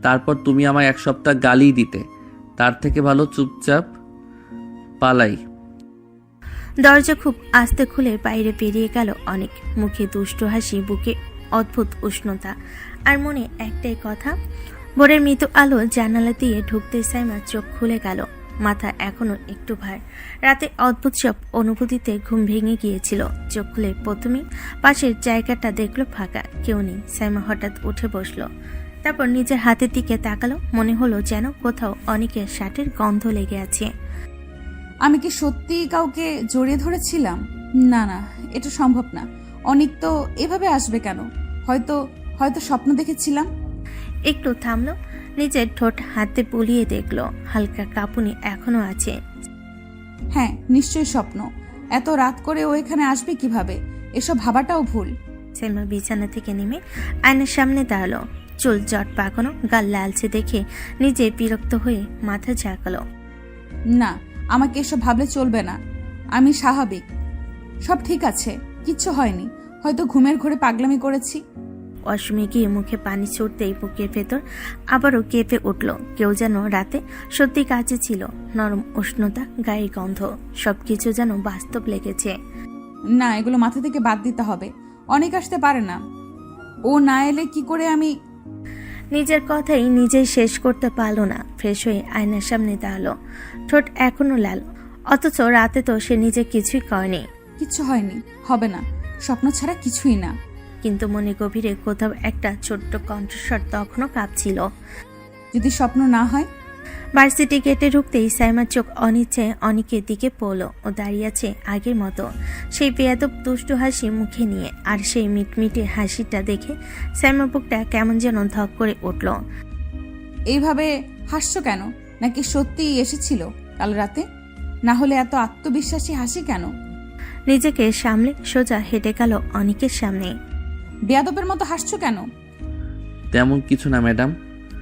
তারপর তুমি আমায় 1 সপ্তাহ গালি দিতে। তার থেকে ভালো চুপচাপ পালাই। দরজা খুব আস্তে খুলে বাইরে বেরিয়ে গেল অনেক। মুখে দুষ্ট হাসি, বুকে অদ্ভুত উষ্ণতা, আর মনে একটাই কথা। ভোরের মৃদু আলো জানালা দিয়ে ঢুকতে সাইমা চোখ খুলে গেল। মাথা এখনো একটু ভার। রাতে অদ্ভুত সব অনুভূতিতে ঘুম ভেঙে গিয়েছিল। চোখ খুলে প্রথমেই পাশের জায়গাটা দেখলো ফাঁকা, কেউ নেই। সাইমা হঠাৎ উঠে বসলো, তারপর নিজের হাতের দিকে তাকালো। মনে হলো যেন কোথাও অনেকের শার্টের গন্ধ লেগে আছে। আমি কি সত্যি কাউকে জড়িয়ে ধরেছিলাম? না না, এটা সম্ভব না। অনেক তো এভাবে আসবে কেন? হয়তো হয়তো স্বপ্ন দেখেছিলাম। একটু থামলো, নিজের ঠোঁট হাতে বুলিয়ে দেখলো হালকা কাঁপুনি এখনো আছে। হ্যাঁ নিশ্চয়ই স্বপ্ন। এত রাত করে ও এখানে আসবে কিভাবে? এসব ভাবাটাও ভুল। সাইমা বিছানা থেকে নেমে আয়নার সামনে দাঁড়ালো। চুল জট পাকানো, গাল লালচে দেখে নিজে বিরক্ত হয়ে মাথা ঝাঁকালো। না, আমাকে এসব ভাবলে চলবে না। আমি স্বাভাবিক, সব ঠিক আছে, কিচ্ছু হয়নি। হয়তো ঘুমের ঘোরে পাগলামি করেছি। ওয়াশরুমে গিয়ে মুখে পানি ছুটতেই বুকের ভেতর আবারও কেঁপে উঠল। কেউ যেন রাতে সত্যি কাছে ছিল। নরম উষ্ণতা, গায়ের গন্ধ, সবকিছু যেন বাস্তব লেগেছে। না, এগুলো মাথা থেকে বাদ দিতে হবে। অনেক আসতে পারে না, ও না এলে কি করে আমি? নিজের কথাই নিজেই শেষ করতে পারল না। ফ্রেশ হয়ে আয়নার সামনে দাঁড়ালো। ঠোঁট এখনো লাল, অথচ রাতে তো সে নিজে কিছুই করেনি। কিচ্ছু হয়নি, হবে না, স্বপ্ন ছাড়া কিছুই না। কিন্তু মনে গভীরে কোথাও একটা ছোট্ট কণ্ঠস্বর তখনও কাঁপছিল। যদি স্বপ্ন না হয়? ভার্সিটি গেটে ঢুকতেই সাইমার চোখ অনিচ্ছায় অনেকের দিকে পড়ল। ও দাঁড়িয়ে আছে আগের মতো, সেই বেয়াদব দুষ্টু হাসি মুখে নিয়ে। আর সেই মিটমিটে হাসিটা দেখে সাইমার বুকটা কেমন যেন ধক করে উঠল। এইভাবে হাসছো কেন? নাকি সত্যিই এসেছিল কাল রাতে? না হলে এত আত্মবিশ্বাসী হাসি কেন? নিজেকে সামলে সোজা হেঁটে গেল অনেকের সামনে। বেয়াদবের মতো হাসছো কেন? তেমন কিছু না ম্যাডাম,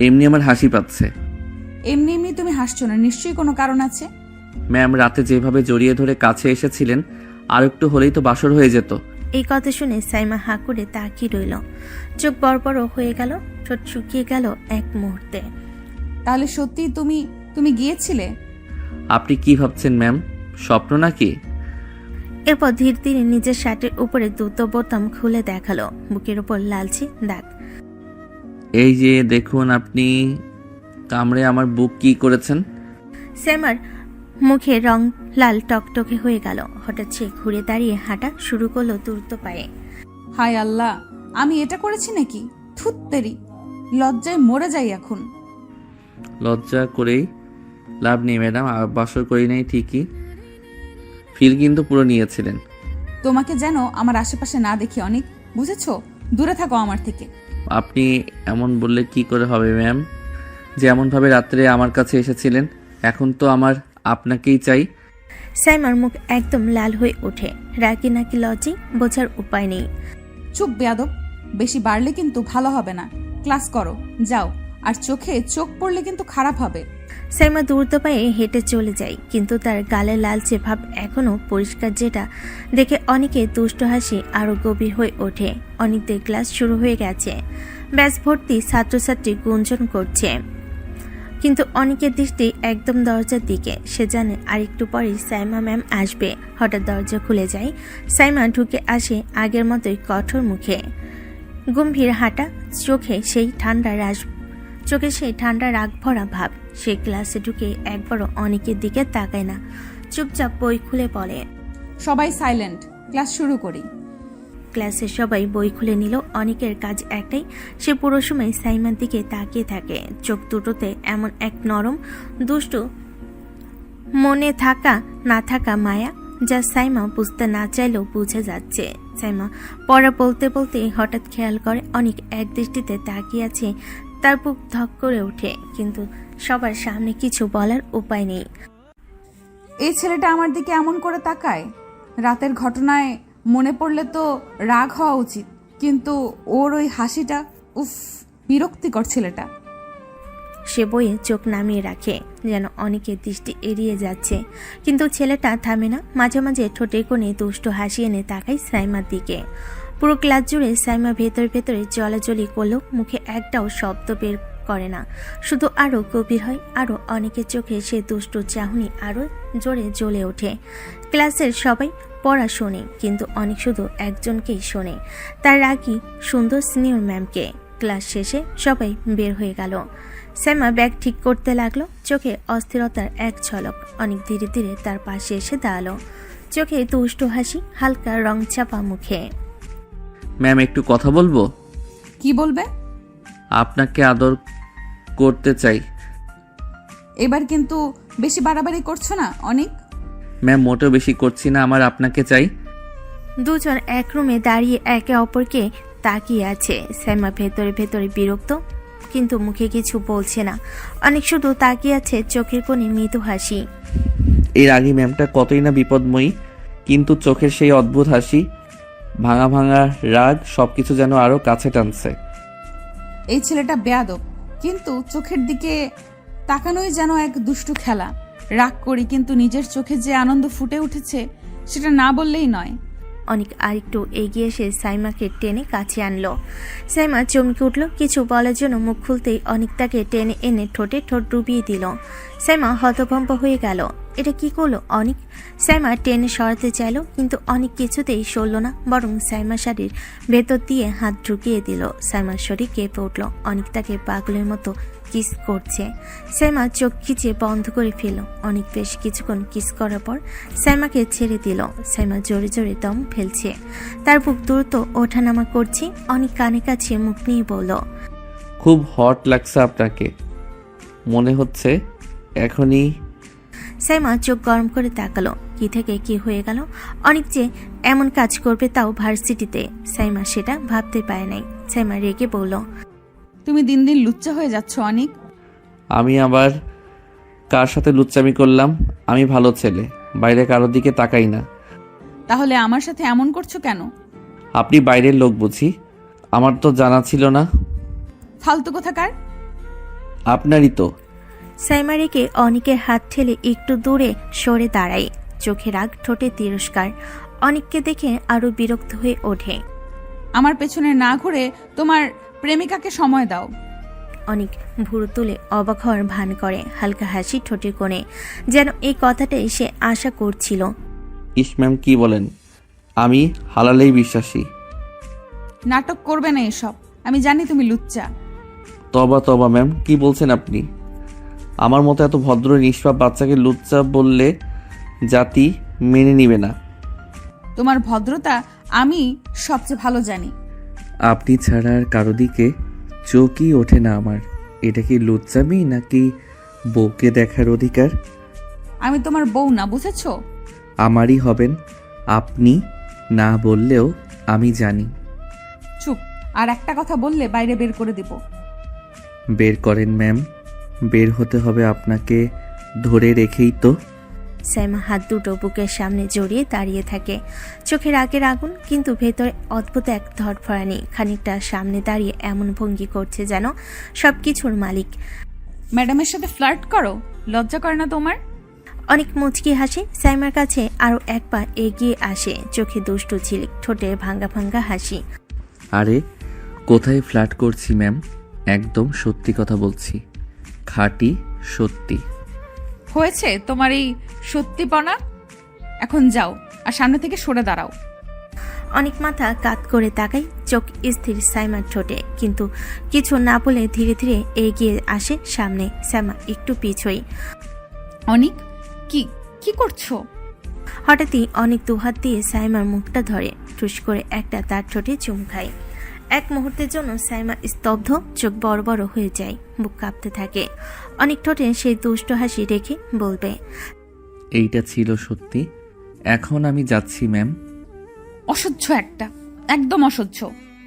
এমনি আমার হাসি পাচ্ছে। এমনি এমনি তুমি হাসছো না, নিশ্চয়ই কোনো কারণ আছে। ম্যাম, রাতে যেভাবে জড়িয়ে ধরে কাছে এসেছিলেন, আর একটু হলেই তো বাসর হয়ে যেত। এই কথা শুনে সাইমা হাঁ করে তাকিয়ে রইল। চোখ বড় হয়ে গেল, ঠোঁট শুকিয়ে গেল এক মুহূর্তে। তাহলে সত্যি তুমি গিয়েছিলে? আপনি কি ভাবছেন ম্যাম, স্বপ্ন নাকি? এরপর ধীরে ধীরে নিজের শার্টের উপরে দুটো বোতাম খুলে দেখালো। বুকের উপর লালচে দাগ। এই যে দেখুন, আপনি কামড়ে আমার বুক কি করেছেন? সাইমার মুখে রং লাল টকটকে হয়ে গেল। হঠাৎ সে ঘুরে দাঁড়িয়ে হাঁটা শুরু করলো দ্রুত পায়ে। হায় আল্লাহ, আমি এটা করেছি নাকি? থুত্তেরি, লজ্জায় মরে যাই এখন। লজ্জা করেই লাভ নেই ম্যাডাম, বাসর করি নাই ঠিকই, ফিল কিন্তু পুরো নিয়েছিলেন। তোমাকে যেন আমার আশেপাশে না দেখি অনেক, বুঝেছো? দূরে থাকো আমার থেকে। আপনি এমন বললে কি করে হবে ম্যাম? যেমনভাবে রাত্রে আমার কাছে এসেছিলেন, এখন তো আমার আপনাকেই চাই। সাইমার মুখ একদম লাল হয়ে ওঠে। রাগি নাকি লজ্জায় বোঝার উপায় নেই। চুপ বেয়াদব, বেশি বাড়লে কিন্তু ভালো হবে না। ক্লাস করো, যাও। আর চোখে চোখ পড়লে কিন্তু খারাপ হবে। সাইমা দ্রুত পায়ে হেঁটে চলে যায়, কিন্তু তার গালে লালচে ভাব এখনো পরিষ্কার, যেটা দেখে অনেকে দুষ্ট হাসি আরো গভীর হয়ে ওঠে। অনেকদের ক্লাস শুরু হয়ে গেছে, ব্যাস ভর্তি ছাত্রছাত্রী গুঞ্জন করছে, কিন্তু অনেকের দৃষ্টি একদম দরজার দিকে। সে জানে আরেকটু পরেই সাইমা ম্যাম আসবে। হঠাৎ দরজা খুলে যায়, সাইমা ঢুকে আসে আগের মতোই কঠোর মুখে, গম্ভীর হাঁটা, চোখে সেই ঠান্ডা রাগ ভরা ভাব। সে ক্লাসে ঢুকে একবারও অনেকের দিকে তাকায় না, চুপচাপ বই খুলে পড়ে। সবাই সাইলেন্ট, ক্লাস শুরু করি। ক্লাসে সবাই বই খুলে নিল। অনেকের কাজ একটাই, সে পুরো সময় সাইমার দিকে তাকিয়ে থাকে। চোখ দুটোতে এমন এক নরম দুষ্টু মনে থাকা না থাকা মায়া, যা সাইমা বুঝতে না চাইলেও বুঝে যাচ্ছে। সাইমা পড়া বলতে বলতে হঠাৎ খেয়াল করে অনেক এক দৃষ্টিতে তাকিয়ে আছে। তার বুক ধক করে ওঠে, কিন্তু সবার সামনে কিছু বলার উপায় নেই। এই ছেলেটা আমার দিকে এমন করে তাকায়, রাতের ঘটনায় মনে পড়লে তো রাগ হওয়া উচিত, কিন্তু ওর ওই হাসিটা, উফ, বিরক্তিকর ছেলেটা। সে বইয়ে চোখ নামিয়ে রাখে, যেন অনেকের দৃষ্টি এড়িয়ে যাচ্ছে, কিন্তু ছেলেটা থামে না। মাঝে মাঝে ঠোঁটে কোণে দুষ্ট হাসি এনে তাকায় সাইমার দিকে। পুরো ক্লাস জুড়ে সাইমা ভেতরে জলাজলি করলেও মুখে একটাও শব্দ বের করে না, শুধু আরো গভীর হয়। আরো অনেকের চোখে সে দুষ্ট চাহনি আরো জোরে জ্বলে ওঠে। ক্লাসের সবাই পড়া শোনে, কিন্তু অনেক শুধু একজনকেই শোনে, তার রাগী সুন্দর সিনিয়র ম্যামকে। ক্লাস শেষে সবাই বের হয়ে গেল। সাইমা ব্যাগ ঠিক করতে লাগলো, চোখে অস্থিরতার এক ঝলক। অনেক ধীরে ধীরে তার পাশে এসে দাঁড়ালো, চোখে দুষ্ট হাসি, হালকা রং চাপা মুখে। ম্যাম, একটু কথা বলবো? কি বলবে? আপনাকে আদর করতে চাই। এবার কিন্তু বেশি বাড়াবাড়ি করছো না অনেক? ম্যাম, মোটেও বেশি করছি না, আমার আপনাকে চাই। দুজন এক রুমে দাঁড়িয়ে একে অপরকে তাকিয়ে আছে। সাইমা ভেতরে বিরক্ত, কিন্তু মুখে কিছু বলছে না। অনেক শুধু তাকিয়ে আছে, চোখের কোণে মৃদু হাসি। এর আগে ম্যামটা কতই না বিপদময়ী, কিন্তু চোখের সেই অদ্ভুত হাসি, ভাঙা ভাঙা রাগ সবকিছু যেন আরো কাছে টানছে। এই ছেলেটা বেয়াদব, কিন্তু চোখের দিকে তাকানোই যেন এক দুষ্টু খেলা। রাগ করি, কিন্তু নিজের চোখে যে আনন্দ ফুটে উঠেছে সেটা না বললেই নয়। অনেক আরেকটু এগিয়ে এসে সাইমাকে টেনে কাছে আনলো। সাইমা চমকে উঠল, কিছু বলার জন্য মুখ খুলতেই অনেক তাকে টেনে এনে ঠোঁটে ঠোঁট ডুবিয়ে দিল। সাইমা হতভম্ব হয়ে গেল। এটা কি করলো অনেক? সাইমা টেনে সরাতে চাইল, কিন্তু অনেক কিছুতেই সরল না, বরং সাইমা শাড়ির ভেতর দিয়ে হাত ঢুকিয়ে দিল। সাইমার শরীর কেঁপে উঠল। অনেক তাকে পাগলের মতো কিস করছে। সাইমা চোখ খিচে বন্ধ করে ফেলল। অনেক বেশ কিছুক্ষণ কিস করার পর সাইমাকে ছেড়ে দিল। সাইমা জোরে জোরে দম ফেলছে, তার বুক দ্রুত ওঠানামা করছে। অনেক কানে কাছে মুখ নিয়ে বলল, খুব হট লাগছে আপনাকে, মনে হচ্ছে এখনই। সাইমা চোখ গরম করে তাকালো। কি থেকে কি হয়ে গেল? অনেক যে এমন কাজ করবে, তাও ভার্সিটিতে। সাইমা সেটা ভাবতে পারে নাই। সাইমা রেগে বলল, তুমি দিন দিন লুচ্চা হয়ে যাচ্ছ অনেক। আমি আবার কার সাথে লুচ্চামি করলাম? আমি ভালো ছেলে, বাইরে কারোর দিকে তাকাই না। তাহলে আমার সাথে এমন করছো কেন? আপনি বাইরের লোক বুঝি, আমার তো জানা ছিল না। ফালতু কোথাকার। আপনারই তো। সাইমা রেগে অনেকের হাত ঠেলে একটু দূরে সরে দাঁড়ায়। চোখে রাগ, ঠোঁটে তিরস্কার। অনেককে দেখে আরো বিরক্ত হয়ে ওঠে। আমার পেছনে না ঘুরে তোমার প্রেমিকাকে সময় দাও। অনেক ভুরু তুলে অবাক হওয়ার ভান করে, হালকা হাসি ঠোঁটের কোণে, যেন এই কথাটাই সে আশা করছিল। ইস ম্যাম, কি বলেন? আমি হালালেই বিশ্বাসী। নাটক করবে না এসব, আমি জানি তুমি লুচ্চা। তবা তবা ম্যাম, কি বলছেন আপনি? আমার মতো এত ভদ্র নিষ্পাপ বাচ্চাকে লুচ্চা বললে জাতি মেনে নিবে না। তোমার ভদ্রতা আমি সবচেয়ে ভালো জানি। আপনি ছাড়া আর কারো দিকে চোখই ওঠে না আমার। এটা কি লুচ্চামি নাকি বউকে দেখার অধিকার? আমি তোমার বউ না, বুঝেছো? আমারই হবেন। আপনি না বললেও আমি জানি। চুপ, আর একটা কথা বললে বাইরে বের করে দিব। বের করেন ম্যাম, বের হতে হবে আপনাকে ধরে রেখেই তো। সাইমা হাত দুটো বুকের সামনে জড়িয়ে দাঁড়িয়ে থাকে, চোখের আগের আগুন, কিন্তু ভেতরে অদ্ভুত এক ধরফরানি। খানিকটা সামনে দাঁড়িয়ে এমন ভঙ্গি করছে যেন সবকিছুর মালিক। ম্যাডামের সাথে ফ্লার্ট করো, লজ্জা করে না তোমার? অনেক মুচকি হাসে। সাইমার কাছে আরো এক পা এগিয়ে আসে, চোখে দুষ্টু ঝিলিক, ঠোঁটে ভাঙ্গা ভাঙ্গা হাসি। আরে কোথায় ফ্ল্যাট করছি ম্যাম, একদম সত্যি কথা বলছি, খাঁটি সত্যি। হয়েছে তোমার এই সত্যিপনা, এখন যাও আর সামনে থেকে সরে দাঁড়াও। অনেক মাথা কাত করে তাকাই, চোখ স্থির সাইমার ঠোঁটে, কিন্তু কিছু না বলে ধীরে ধীরে এগিয়ে আসে সামনে। সাইমা একটু পিছই। অনিক, কি কি করছো? হঠাৎই অনেক দুহাত দিয়ে সাইমার মুখটা ধরে, ঠুস করে একটা তার ঠোঁটে চুম খায়। এক মুহূর্তের জন্য সাইমা স্তব্ধ, চোখ বড় বড় হয়ে যায়, বুক কাঁপতে থাকে। অনেক ঠোঁটে সেই দুষ্ট হাসি রেখে বলবে, এইটা ছিল সত্যি, এখন আমি যাচ্ছি ম্যাম। অসহ্য একটা, একদম অসহ্য।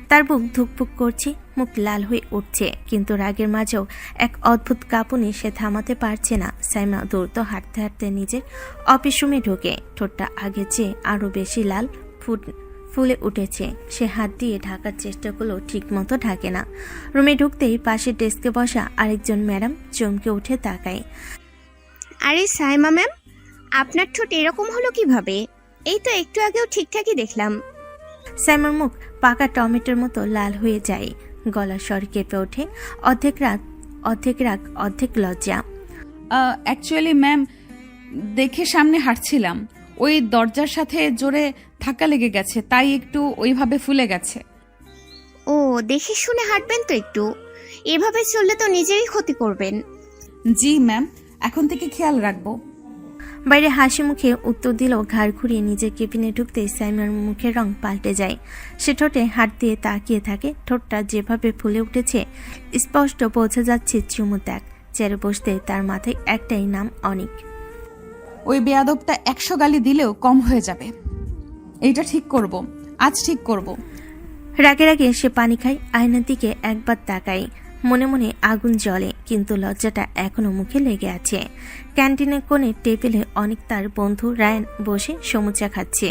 তার বুক ধুকপুক করছে, মুখ লাল হয়ে উঠছে, কিন্তু রাগের মাঝেও এক অদ্ভুত কাঁপুনি সে থামাতে পারছে না। সাইমা দ্রুত হাঁটতে হাঁটতে নিজের অফিস রুমে ঢোকে। ঠোঁটটা আগের চেয়ে আরো বেশি লাল ফুলে উঠেছে। সে হাত দিয়ে ঢাকার চেষ্টা করলেও ঠিক মতো ঢাকে না। রুমে ঢুকতেই পাশের ডেস্কে বসা আরেকজন ম্যাডাম চমকে উঠে তাকায়। আরে সাইমা ম্যাম, আপনার ঠোঁট এরকম হলো কিভাবে? এই তো একটু আগেও ঠিকঠাকই দেখলাম। সাইমার মুখ পাকা টমেটোর মতো লাল হয়ে যায়, গলার স্বর কেঁপে ওঠে, অর্ধেক রাগ অর্ধেক লজ্জা। অ্যাকচুয়ালি ম্যাম, দেখে সামনে হাঁটছিলাম, ওই দরজার সাথে জোরে ধাক্কা লেগে গেছে, তাই একটু ওইভাবে ফুলে গেছে। ও, দেখে শুনে হাঁটবেন তো একটু, এভাবে চললে তো নিজেরই ক্ষতি করবেন। জি ম্যাম, এখন থেকে খেয়াল রাখবো। বাইরে হাসি মুখে উত্তর দিল। ঘাড় ঘুরিয়ে নিজের কেবিনে ঢুকতে সাইমার মুখের রং পাল্টে যায়। সে ঠোঁটে হাত দিয়ে তাকিয়ে থাকে। ঠোঁটটা যেভাবে ফুলে উঠেছে স্পষ্ট বোঝা যাচ্ছে চুমু ত্যাগ। চেয়ারে বসতে তার মাথায় একটাই নাম, অনিক। ওই বেয়াদবটা 100 গালি দিলেও কম হয়ে যাবে। এইটা ঠিক করব, আজ ঠিক করব। রাগে রাগে সে পানি খায়, আয়নার দিকে একবার তাকায়। মনে মনে আগুন জ্বলে, কিন্তু লজ্জাটা এখনো মুখে লেগে আছে। ক্যান্টিনের কোণে টেবিলে অনেক তার বন্ধু রায়ান বসে সমুচা খাচ্ছে।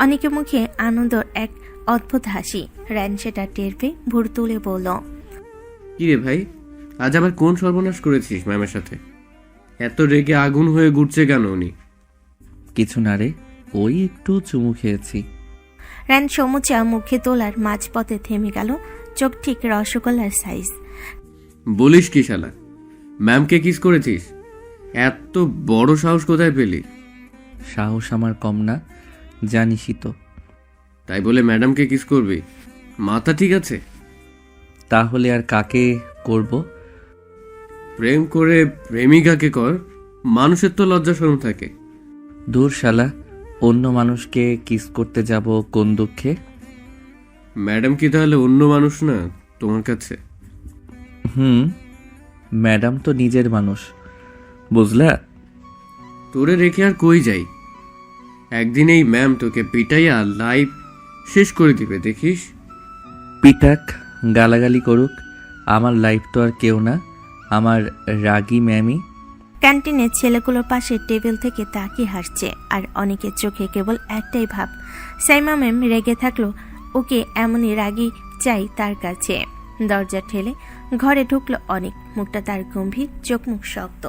অনেকের মুখে আনন্দর এক অদ্ভুত হাসি। রায়ান সেটা টের পেয়ে ভুর তুলে বলল, কিরে ভাই, আজ আবার কোন সর্বনাশ করেছিস ম্যামের সাথে? এত রেগে আগুন হয়ে ঘুরছে কেন উনি? কিছু না রে, ওই একটু চুমু খেয়েছি। রায়ান সমুচা মুখে তোলার মাঝপথে থেমে গেল, চোখ ঠিক রসগোল্লার সাইজ। বলিস কি শালা, ম্যামকে কিস করেছিস? এত বড় সাহস কোথায় পেলি? সাহস আমার কম না, জানিসই তো। তাই বলে ম্যাডামকে কিস করবি? মাথা ঠিক আছে? তাহলে আর কাকে করব? প্রেম করে প্রেমিকাকে কর, মানুষের তো লজ্জা শরম থাকে। দূর শালা, অন্য মানুষকে কিস করতে যাব কোন দুঃখে? ম্যাডাম কি তাহলে অন্য মানুষ না তোমার কাছে? ম্যাডাম তো নিজের মানুষ, বুঝলা? তোরে রেখে আর কই যাই? একদিন এই ম্যাম তোকে পিটাইয়া লাইফ শেষ করে দিবে, দেখিস। পিটাক, গালাগালি করুক, আমার লাইফ তো আর কেউ না, আমার রাগী ম্যামই। ক্যান্টিনের ছেলেগুলোর পাশে টেবিল থেকে তাকিয়ে হাসছে, আর অনেকের চোখে কেবল একটাই ভাব, সাইমা ম্যাম রেগে থাকলো ওকে এমনই রাগী চাই তার কাছে। দরজা ঠেলে ঘরে ঢুকলো অনেক, মুখটা তার গম্ভীর, চোখ মুখ শক্ত,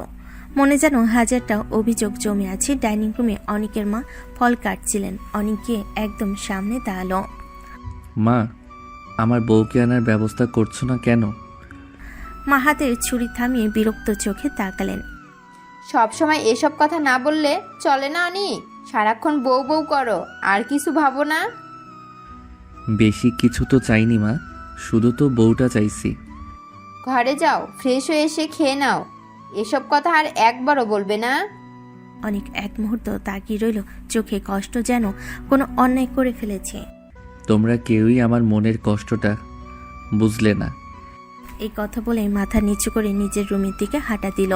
মনে যেন হাজারটা অভিযোগ জমে আছে। ডাইনিং রুমে অনেকের মা ফল কাটছিলেন, অনেককে একদম সামনে দাঁড়ালো। মা, আমার বউকে আনার ব্যবস্থা করছো না কেন? মা হাতের ছুরি থামিয়ে বিরক্ত চোখে তাকালেন। সব সময় এসব কথা না বললে চলে না অনিক? সারাক্ষণ বউ বউ করো, আর কিছু ভাবো না? বেশি কিছু তো চাইনি মা, শুধু তো বউটা চাইছি। ঘরে যাও, ফ্রেশ হয়ে এসে খেয়ে নাও। এসব কথা আর একবারও বলবে না। অনেক এক মুহূর্ত তাকিয়ে রইল, চোখে কষ্ট, যেন কোনো অন্যায় করে ফেলেছে। তোমরা কেউই আমার মনের কষ্টটা বুঝলে না। এই কথা বলে মাথা নিচু করে নিজের রুমের দিকে হাঁটা দিল।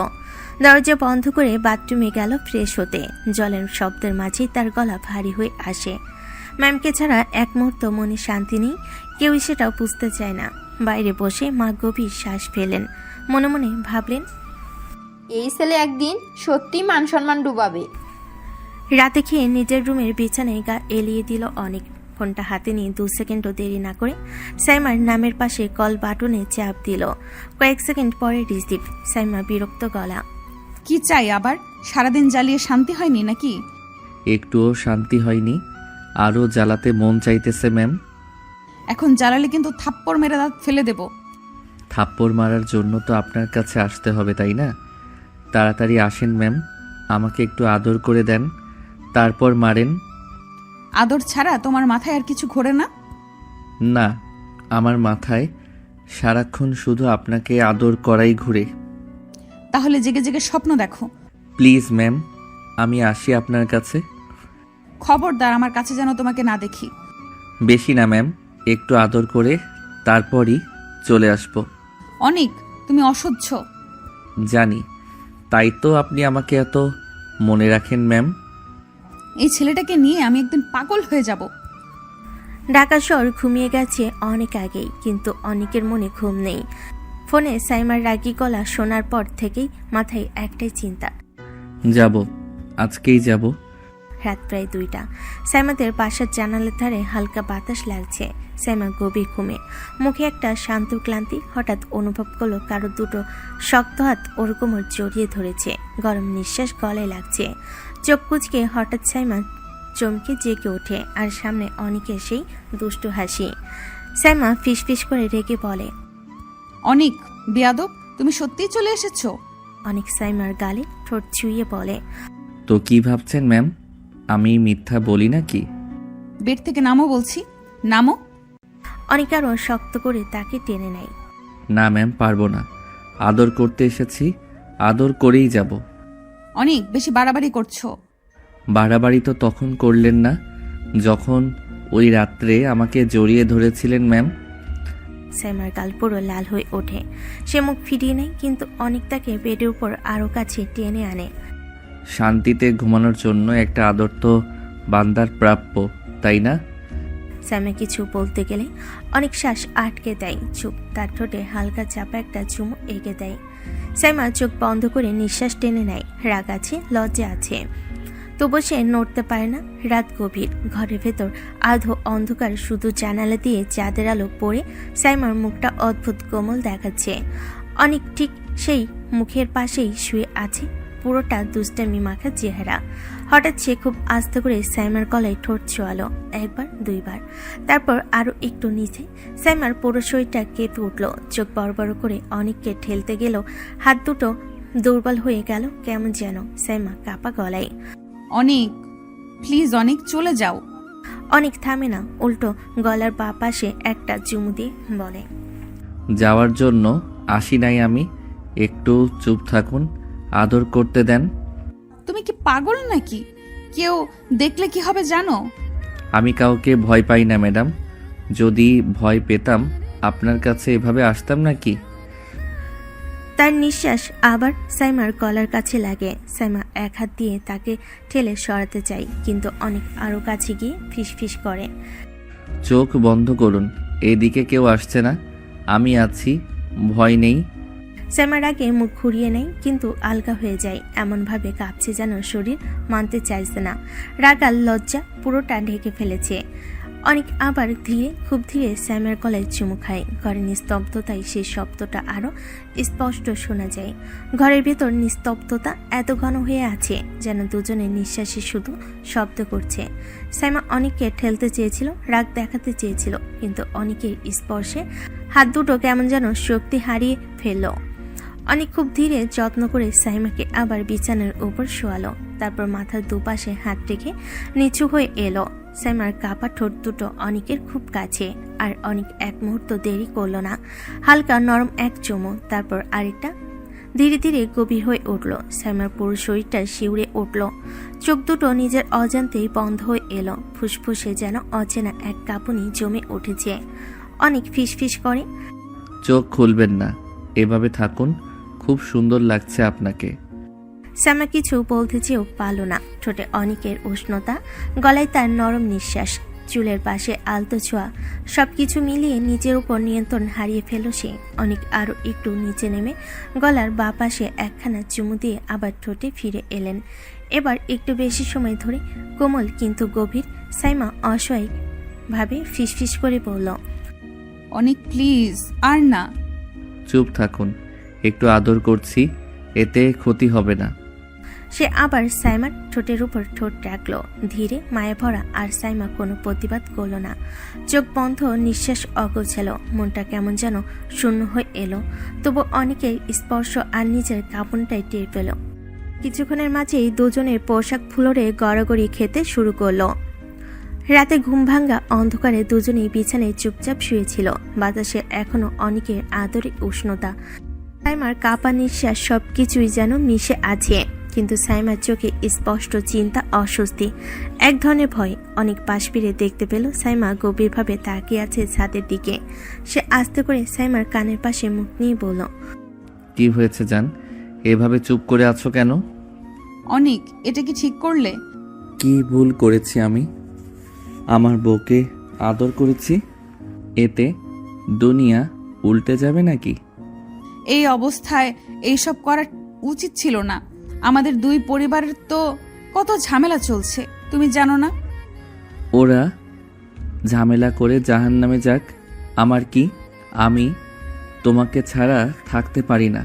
দরজা বন্ধ করে বাথরুমে গেল ফ্রেশ হতে। জলের শব্দের মাঝেই তার গলা ভারী হয়ে আসে। ম্যামকে ছাড়া এক মুহূর্ত মনে শান্তি নেই, কেউই সেটাও বুঝতে চায় না। বাইরে বসে মা গভীর শ্বাস ফেলেন, মনে মনে ভাবলেন, এই ছেলে একদিন সত্যি মান সম্মান ডুবাবে। রাতে খেয়ে নিজের রুমের বিছানায় গা এলিয়ে দিল অনেক। ফোনটা হাতে নিয়ে 2 সেকেন্ডও দেরি না করে সাইমার নামের পাশে কল বাটনে চাপ দিল। কয়েক সেকেন্ড পরে রিসিভ। সাইমা বিরক্ত গলা, কি চাই আবার? সারাদিন জ্বালিয়ে শান্তি হয়নি নাকি? একটুও শান্তি হয়নি, আরও জ্বালাতে মন চাইতেছে ম্যাম। এখন জ্বালালে কিন্তু থাপ্পড় মেরে দাঁত ফেলে দেব। থাপ্পড় মারার জন্য তো আপনার কাছে আসতে হবে, তাই না? তাড়াতাড়ি আসেন ম্যাম, আমাকে একটু আদর করে দেন, তারপর মারেন। আদর ছাড়া তোমার মাথায় আর কিছু ঘোরে না? না, আমার মাথায় সারাক্ষণ শুধু আপনাকে আদর করাই ঘুরে। তাহলে জেগে জেগে স্বপ্ন দেখো। প্লিজ ম্যাম, আমি আসি আপনার কাছে। খবরদার আমার কাছে যেন তোমাকে না দেখি। বেশি না ম্যাম, একটু আদর করে তারপরই চলে আসবো। অনেক, তুমি অসহ্য। জানি, তাই তো আপনি আমাকে এত মনে রাখেন ম্যাম। এই ছেলেটাকে নিয়ে আমি একদিন পাগল হয়ে যাব। ঢাকা শহর ঘুমিয়ে গেছে অনেক আগেই, কিন্তু অনেকের মনে ঘুম নেই। ফোনে সাইমার রাগী গলা শোনার পর থেকেই মাথায় একটাই চিন্তা, যাব, আজকেই যাব। রাত প্রায় 2টা। সাইমাদের বাসার জানালার ধারে হালকা বাতাস লাগছে। সাইমা গভীর ঘুমে, মুখে একটা শান্ত ক্লান্তি। হঠাৎ অনুভব করলো কারো দুটো শক্ত হাত ওর কোমর জড়িয়ে ধরেছে, গরম নিঃশ্বাস গলায় লাগছে। চোখ কুচকে হঠাৎ সাইমা চমকে জেগে ওঠে, আর সামনে অনেকের সেই দুষ্টু হাসি। সাইমা ফিসফিস করে রেগে বলে, অনেক বেয়াদব, তুমি সত্যিই চলে এসেছো? অনেক সাইমার গালে ঠোঁট ছুঁয়ে বলে, তো কি ভাবছেন ম্যাম, আমি মিথ্যা বলি নাকি? বেড থেকে নামো বলছি, নামো। অনেক আরও শক্ত করে তাকে টেনে নেয়। না ম্যাম, পারবো না, আদর করতে এসেছি, আদর করেই যাব। অনেক বেশি বাড়াবাড়ি করছো। বাড়াবাড়ি তো তখন করলেন না যখন ওই রাত্রে আমাকে জড়িয়ে ধরেছিলেন ম্যাম। সাইমার গাল পুরো লাল হয়ে ওঠে। সে মুখ ফিরিয়ে নেয়, কিন্তু অনেক তাকে বেডের উপর আরও কাছে টেনে আনে। শান্তিতে ঘুমানোর জন্য একটা আদর তো বান্দার প্রাপ্য, তাই না? সাইমা কিছু বলতে গেলে অনেক শ্বাস আটকে দেয়, চুপ। তার ঠোঁটে হালকা চাপা একটা চুমু এঁকে দেয়। সাইমা চোখ বন্ধ করে নিঃশ্বাস টেনে নেয়। রাগ আছে, লজ্জা আছে, তবু সে নড়তে পারে না। রাত গভীর, ঘরের ভেতর আধো অন্ধকার, শুধু জানালা দিয়ে চাঁদের আলো পড়ে সাইমার মুখটা অদ্ভুত কোমল দেখাচ্ছে। অনেক ঠিক সেই মুখের পাশেই শুয়ে আছে, পুরোটা দুষ্টামি মাখা চেহারা। হঠাৎ সে খুব আস্তে করে সাইমার গলায় ঠোঁট ছোঁয়ালো, একবার দুইবার, তারপর আরো একটু নিচে। সাইমার পুরো শরীরটা কেঁপে উঠল, চোখ বড় বড় করে অনেককে ঠেলতে গেল, হাত দুটো দুর্বল হয়ে গেল কেমন যেন। সাইমা কাঁপা গলায়, অনেক, প্লিজ অনেক, চলে যাও। অনেক থামে না, উল্টো গলার বা পাশে একটা চুমু দিয়ে বলে, যাওয়ার জন্য আসি নাই আমি, একটু চুপ থাকুন, আদর করতে দেন। তুমি কি পাগল নাকি? কেউ দেখলে কি হবে জানো? আমি কাউকে ভয় পাই না ম্যাডাম, যদি ভয় পেতাম আপনার কাছে এভাবে আসতাম নাকি? তার নিঃশ্বাস আবার সাইমার গলার কাছে লাগে। সাইমা এক হাত দিয়ে তাকে ঠেলে সরাতে চাই, কিন্তু অনেক আরো কাছে গিয়ে ফিসফিস করে, চোখ বন্ধ করুন, এদিকে কেউ আসছে না, আমি আছি, ভয় নেই। সাইমার আগে মুখ ঘুরিয়ে নেয়, কিন্তু আলগা হয়ে যায়, এমনভাবে কাঁপছে যেন শরীর মানতে চাইছে না। রাগ আর লজ্জা পুরোটা ঢেকে ফেলেছে। অনেক আবার ধীরে, খুব ধীরে স্যামের গলায় চুমু খায়। ঘরের নিস্তব্ধতায় সেই শব্দটা আরো স্পষ্ট শোনা যায়। ঘরের ভেতর নিস্তব্ধতা এত ঘন হয়ে আছে যেন দুজনের নিঃশ্বাসে শুধু শব্দ করছে। সাইমা অনেককে ঠেলতে চেয়েছিল, রাগ দেখাতে চেয়েছিল, কিন্তু অনেকের স্পর্শে হাত দুটো কেমন যেন শক্তি হারিয়ে ফেলল। অনেক খুব ধীরে যত্ন করে সাইমাকে আবার বিছানার উপর শোয়ালো, তারপর মাথার দুপাশে হাত রেখে নিচু হয়ে এলো। সাইমার কাপা ঠোঁট দুটো অনেকের খুব কাছে, আর অনেক এক মুহূর্ত দেরি করলো না। হালকা নরম এক চুমু, তারপর আরেকটা, ধীরে ধীরে গভীর হয়ে উঠল। সাইমার পুরো শরীরটা শিউরে উঠল, চোখ দুটো নিজের অজান্তেই বন্ধ হয়ে এলো। ফুসফুসে যেন অচেনা এক কাঁপুনি জমে উঠেছে। অনেক ফিসফিস করে, চোখ খুলবেন না, এভাবে থাকুন, খুব সুন্দর লাগছে আপনাকে। সাইমা কিছু বলতে চেয়েও পারল না। ঠোঁটে অনেকের উষ্ণতা, গলায় তার নরম নিঃশ্বাস, চুলের পাশে আলতো ছোঁয়া, সবকিছু মিলিয়ে নিজের উপর নিয়ন্ত্রণ হারিয়ে ফেলল সে। অনেক আরো একটু নিচে নেমে গলার বা পাশে একখানা চুমু দিয়ে আবার ঠোঁটে ফিরে এলেন। এবার একটু বেশি সময় ধরে, কোমল কিন্তু গভীর। সাইমা অসহায় ভাবে ফিসফিস করে বলল, অনেক, প্লিজ আর না। চুপ থাকুন, একটু আদর করছি, এতে ক্ষতি হবে না। সে আবার সাইমার ঠোঁটের উপর ঠোঁট রাখলো, ধীরে, মায়া ভরা। আর সাইমা কোনো প্রতিবাদ করলো না, চোখ বন্ধ, নিঃশ্বাস অগোছালো, মনটা কেমন যেন শূন্য হয়ে এলো। তবু অনেকের স্পর্শ আর নিজের কাঁপনটাই টের পেল। কিছুক্ষণের মাঝেই দুজনের পোশাক ফুলরে গড়াগড়ি খেতে শুরু করলো। রাতে ঘুম ভাঙ্গা অন্ধকারে দুজনেই বিছানায় চুপচাপ শুয়েছিল। বাতাসে এখনো অনেকের আদরে উষ্ণতা, সাইমার কাপা নিঃশ্বাস, সবকিছুই যেন মিশে আছে। কিন্তু সাইমার চোখে স্পষ্ট চিন্তা, অস্বস্তি, এক ধরনের ভয়। অনেক পাশ ফিরে দেখতে পেল সাইমা গভীরভাবে তাকিয়ে আছে ছাদের দিকে। সে আস্তে করে সাইমার কানের পাশে মুখ নিয়ে বলল, কি হয়েছে জান, এভাবে চুপ করে আছো কেন? অনেক, এটা কি ঠিক করলে? কি ভুল করেছি আমি? আমার বউকে আদর করেছি, এতে দুনিয়া উল্টে যাবে নাকি? এই অবস্থায় এইসব করা উচিত ছিল না। আমাদের দুই পরিবারের তো কত ঝামেলা চলছে, তুমি জানো না? ওরা ঝামেলা করে জাহান্নামে যাক, আমার কি? আমি তোমাকে ছাড়া থাকতে পারি না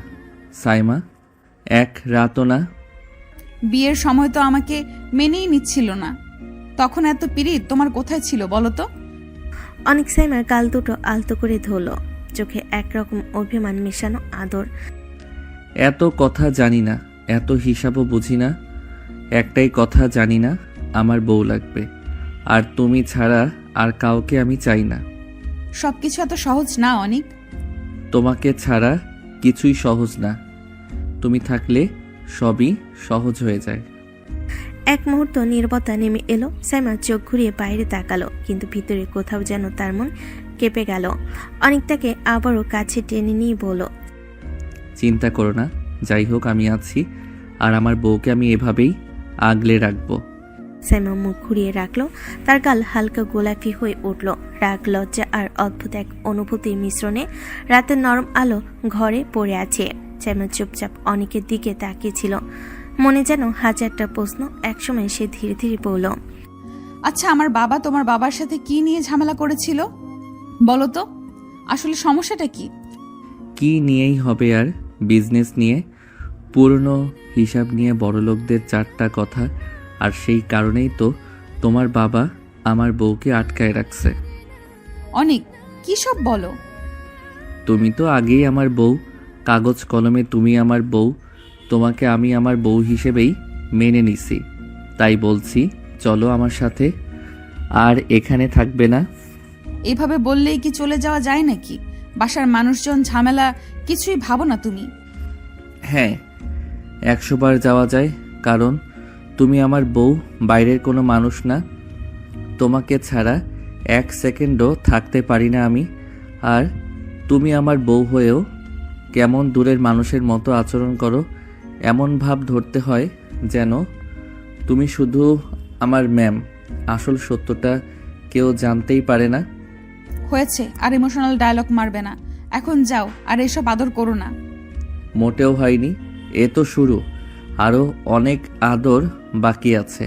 সাইমা, এক রাতও না। বিয়ের সময় তো আমাকে মেনেই নিচ্ছিল না, তখন এত পিরিত তোমার কোথায় ছিল বলো তো? অনেক সাইমার গাল দুটো আলতো করে ধরল, চোখে একরকম অভিমান মেশানো আদর। এত কথা জানি না, এত হিসাবও বুঝি না, একটাই কথা জানি না, আমার বউ লাগবে, আর তুমি ছাড়া আর কাউকে আমি চাই না। সবকিছু এত সহজ না অনেক। তোমাকে ছাড়া কিছুই সহজ না, তুমি থাকলে সবই সহজ হয়ে যায়। এক মুহূর্ত নীরবতা নেমে এলো। সাইমা চোখ ঘুরিয়ে বাইরে তাকালো, কিন্তু ভিতরে কোথাও যেন তার মন কেঁপে গেল। অনেক তাকে আবারও কাছে টেনে নিয়ে বলল, চিন্তা করো না, যাই হোক আমি আছি, আর আমার বউকে আমি এভাবেই আগলে রাখবো। সাইমা মুখ ঘুরিয়ে রাখলো। তার গাল হালকা গোলাপি হয়ে উঠল। রাগ, লজ্জা আর অদ্ভুত এক অনুভূতির মিশ্রণে রাতের নরম আলো ঘরে পড়ে আছে। সাইমা চুপচাপ অনেকের দিকে তাকিয়েছিল, মনে যেন হাজারটা প্রশ্ন। একসময় সে ধীরে ধীরে বলল, আচ্ছা, আমার বাবা তোমার বাবার সাথে কি নিয়ে ঝামেলা করেছিল বলো তো? আসলে সমস্যাটা কি? কি নিয়েই হবে আর, বিজনেস নিয়ে, পুরনো হিসাব নিয়ে বড়লোকদের 4টা কথা। আর সেই কারণেই তো তোমার বাবা আমার বউকে আটকায় রাখছে। অনেক কি সব বলো? তুমি তো আগেই আমার বউ, কাগজ কলমে তুমি আমার বউ। তোমাকে আমি আমার বউ হিসেবেই মেনে নিছি, তাই বলছি চলো আমার সাথে। আর এখানে থাকবে না? এভাবে বললেই কি চলে যাওয়া যায় নাকি? বাসার মানুষজন, ঝামেলা, কিছুই ভাবো না তুমি? হ্যাঁ, 100 বার যাওয়া যায়, কারণ তুমি আমার বউ, বাইরের কোনো মানুষ না। তোমাকে ছাড়া 1 সেকেন্ডও থাকতে পারি না আমি। আর তুমি আমার বউ হয়েও কেমন দূরের মানুষের মতো আচরণ করো। এমন ভাব ধরতে হয় যেন তুমি শুধু আমার ম্যাম। আসল সত্যটা কেউ জানতেই পারে না। হয়েছে, আর ইমোশনাল ডায়লগ মারবে না। এখন যাও, আর এসব আদর করো না। মোটেও হয়নি, এ তো শুরু, আরও অনেক আদর বাকি আছে।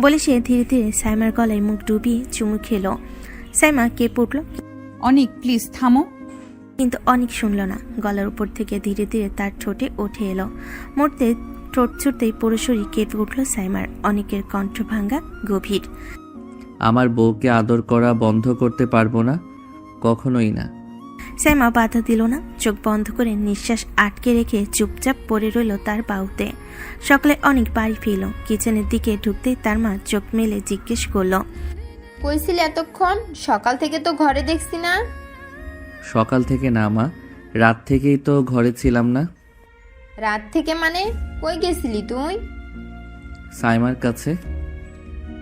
বলে সে ধীরে ধীরে সাইমার গলায় মুখ ডুবিয়ে চুমু খেলো। সাইমা কেঁপে উঠল, অনেক প্লিজ থামো। কিন্তু অনেক শুনল না। গলার উপর থেকে ধীরে ধীরে তার ঠোঁটে উঠে এলো। মুহূর্তে ঠোঁট ছুটতেই পুরো শরীর কেঁপে উঠল সাইমার। অনেকের কণ্ঠ ভাঙা, গভীর। আমার বউকে আদর করা বন্ধ করতে পারবো না, কখনোই না। সাইমা বাধা দিল না। চোখ বন্ধ করে নিঃশ্বাস আটকে রেখে চুপচাপ পড়ে রইল তার বাহুতে। সকালে অনেক বাড়ি ফিরল। কিচেনের দিকে ঢুকতেই তার মা চোখ মেলে জিজ্ঞেস করল, কইছিল এতক্ষণ? সকাল থেকে তো ঘরে দেখছি না। সকাল থেকে না মা, রাত থেকেই তো ঘরে ছিলাম না। রাত থেকে মানে? কই গেছিলি তুই? সাইমার কাছে।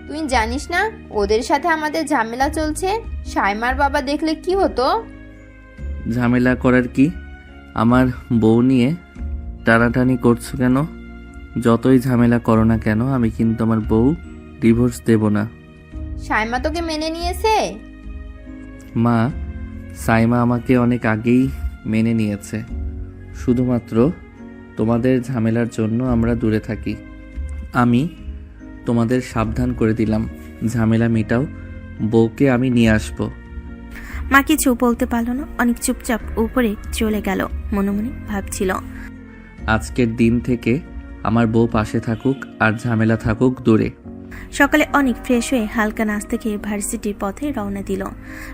তুই জানিস না ওদের সাথে আমাদের ঝামেলা চলছে? সাইমার বাবা দেখলে কি হতো? ঝামেলা করার কি? আমার বউ নিয়ে টানাটানি করছো কেন? যতই ঝামেলা করো না কেন, আমি কিন্তু আমার বউ ডিভোর্স দেব না। সাইমা তোকে মেনে নিয়েছে? মা, সাইমা আমাকে অনেক আগেই মেনে নিয়েছে। শুধুমাত্র তোমাদের ঝামেলার জন্য আমরা দূরে থাকি। আমি তোমাদের সাবধান করে দিলাম, ঝামেলা মেটাও, বউকে আমি নিয়ে আসবো। মা কিছু বলতে পারল না। অনেক চুপচাপ উপরে চলে গেল। মনে মনে ভাবছিল, আজকের দিন থেকে আমার বউ পাশে থাকুক, আর ঝামেলা থাকুক দূরে। সকালে অনেক ফ্রেশ হয়ে হালকা নাস্তা খেয়ে ভার্সিটির পথে রওনা দিল।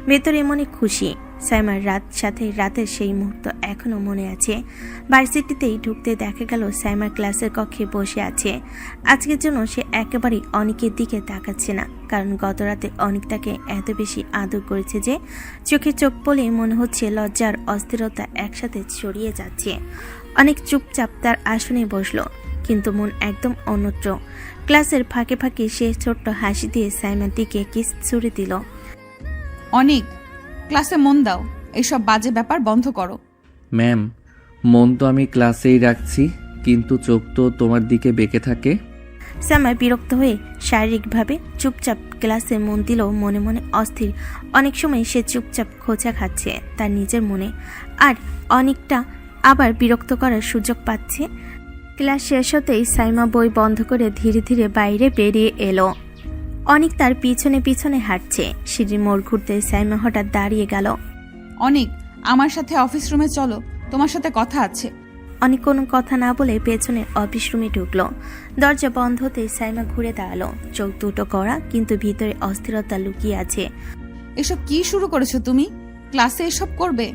ভেতরে মনে খুশি। সাইমার রাতের সেই মুহূর্ত এখনো মনে আছে। ভার্সিটিতেই ঢুকতে দেখা গেল সাইমার ক্লাসের কক্ষে বসে আছে। আজকের জন্য সে একেবারেই অনেকের দিকে তাকাচ্ছে না, কারণ গত রাতে অনেক তাকে এত বেশি আদর করেছে যে চোখে চোখ পড়ে মনে হচ্ছে লজ্জার অস্থিরতা একসাথে ছড়িয়ে যাচ্ছে। অনেক চুপচাপ তার আসনে বসলো, কিন্তু মন একদম অন্যত্র। ক্লাসের ফাঁকে ফাঁকে সে ছোট্ট হাসি দিয়ে সাইমার দিকে কিস ছুড়ে দিল। অনেক, ক্লাসে মন দাও, এইসব বাজে ব্যাপার বন্ধ করো। ম্যাম, মন তো আমি ক্লাসেই রাখছি, কিন্তু চোখ তো তোমার দিকে বেঁকে থাকে। সাইমা বিরক্ত হয়ে শারীরিকভাবে চুপচাপ ক্লাসে মন দিল, মনে মনে অস্থির। অনেক সময় সে চুপচাপ খোঁচা খাচ্ছে তার নিজের মনে, আর অনেকটা আবার বিরক্ত করার সুযোগ পাচ্ছে। ক্লাস শেষ হতেই সাইমা বই বন্ধ করে ধীরে ধীরে বাইরে বেরিয়ে এলো। অনেক তার পিছনে পিছনে হাঁটছে। সিঁড়ির মোড় ঘুরতে সাইমা হঠাৎ দাঁড়িয়ে গেল। অনেক, আমার সাথে অফিস রুমে চলো, তোমার সাথে কথা আছে। অনেক কোনো কথা না বলে পেছনে অফিস রুমে ঢুকলো। দরজা বন্ধ হতে সাইমা ঘুরে দাঁড়ালো। চোখ দুটো কড়া, কিন্তু ভিতরে অস্থিরতা লুকিয়ে আছে। এসব কি শুরু করেছো তুমি? ক্লাসে এসব করবে?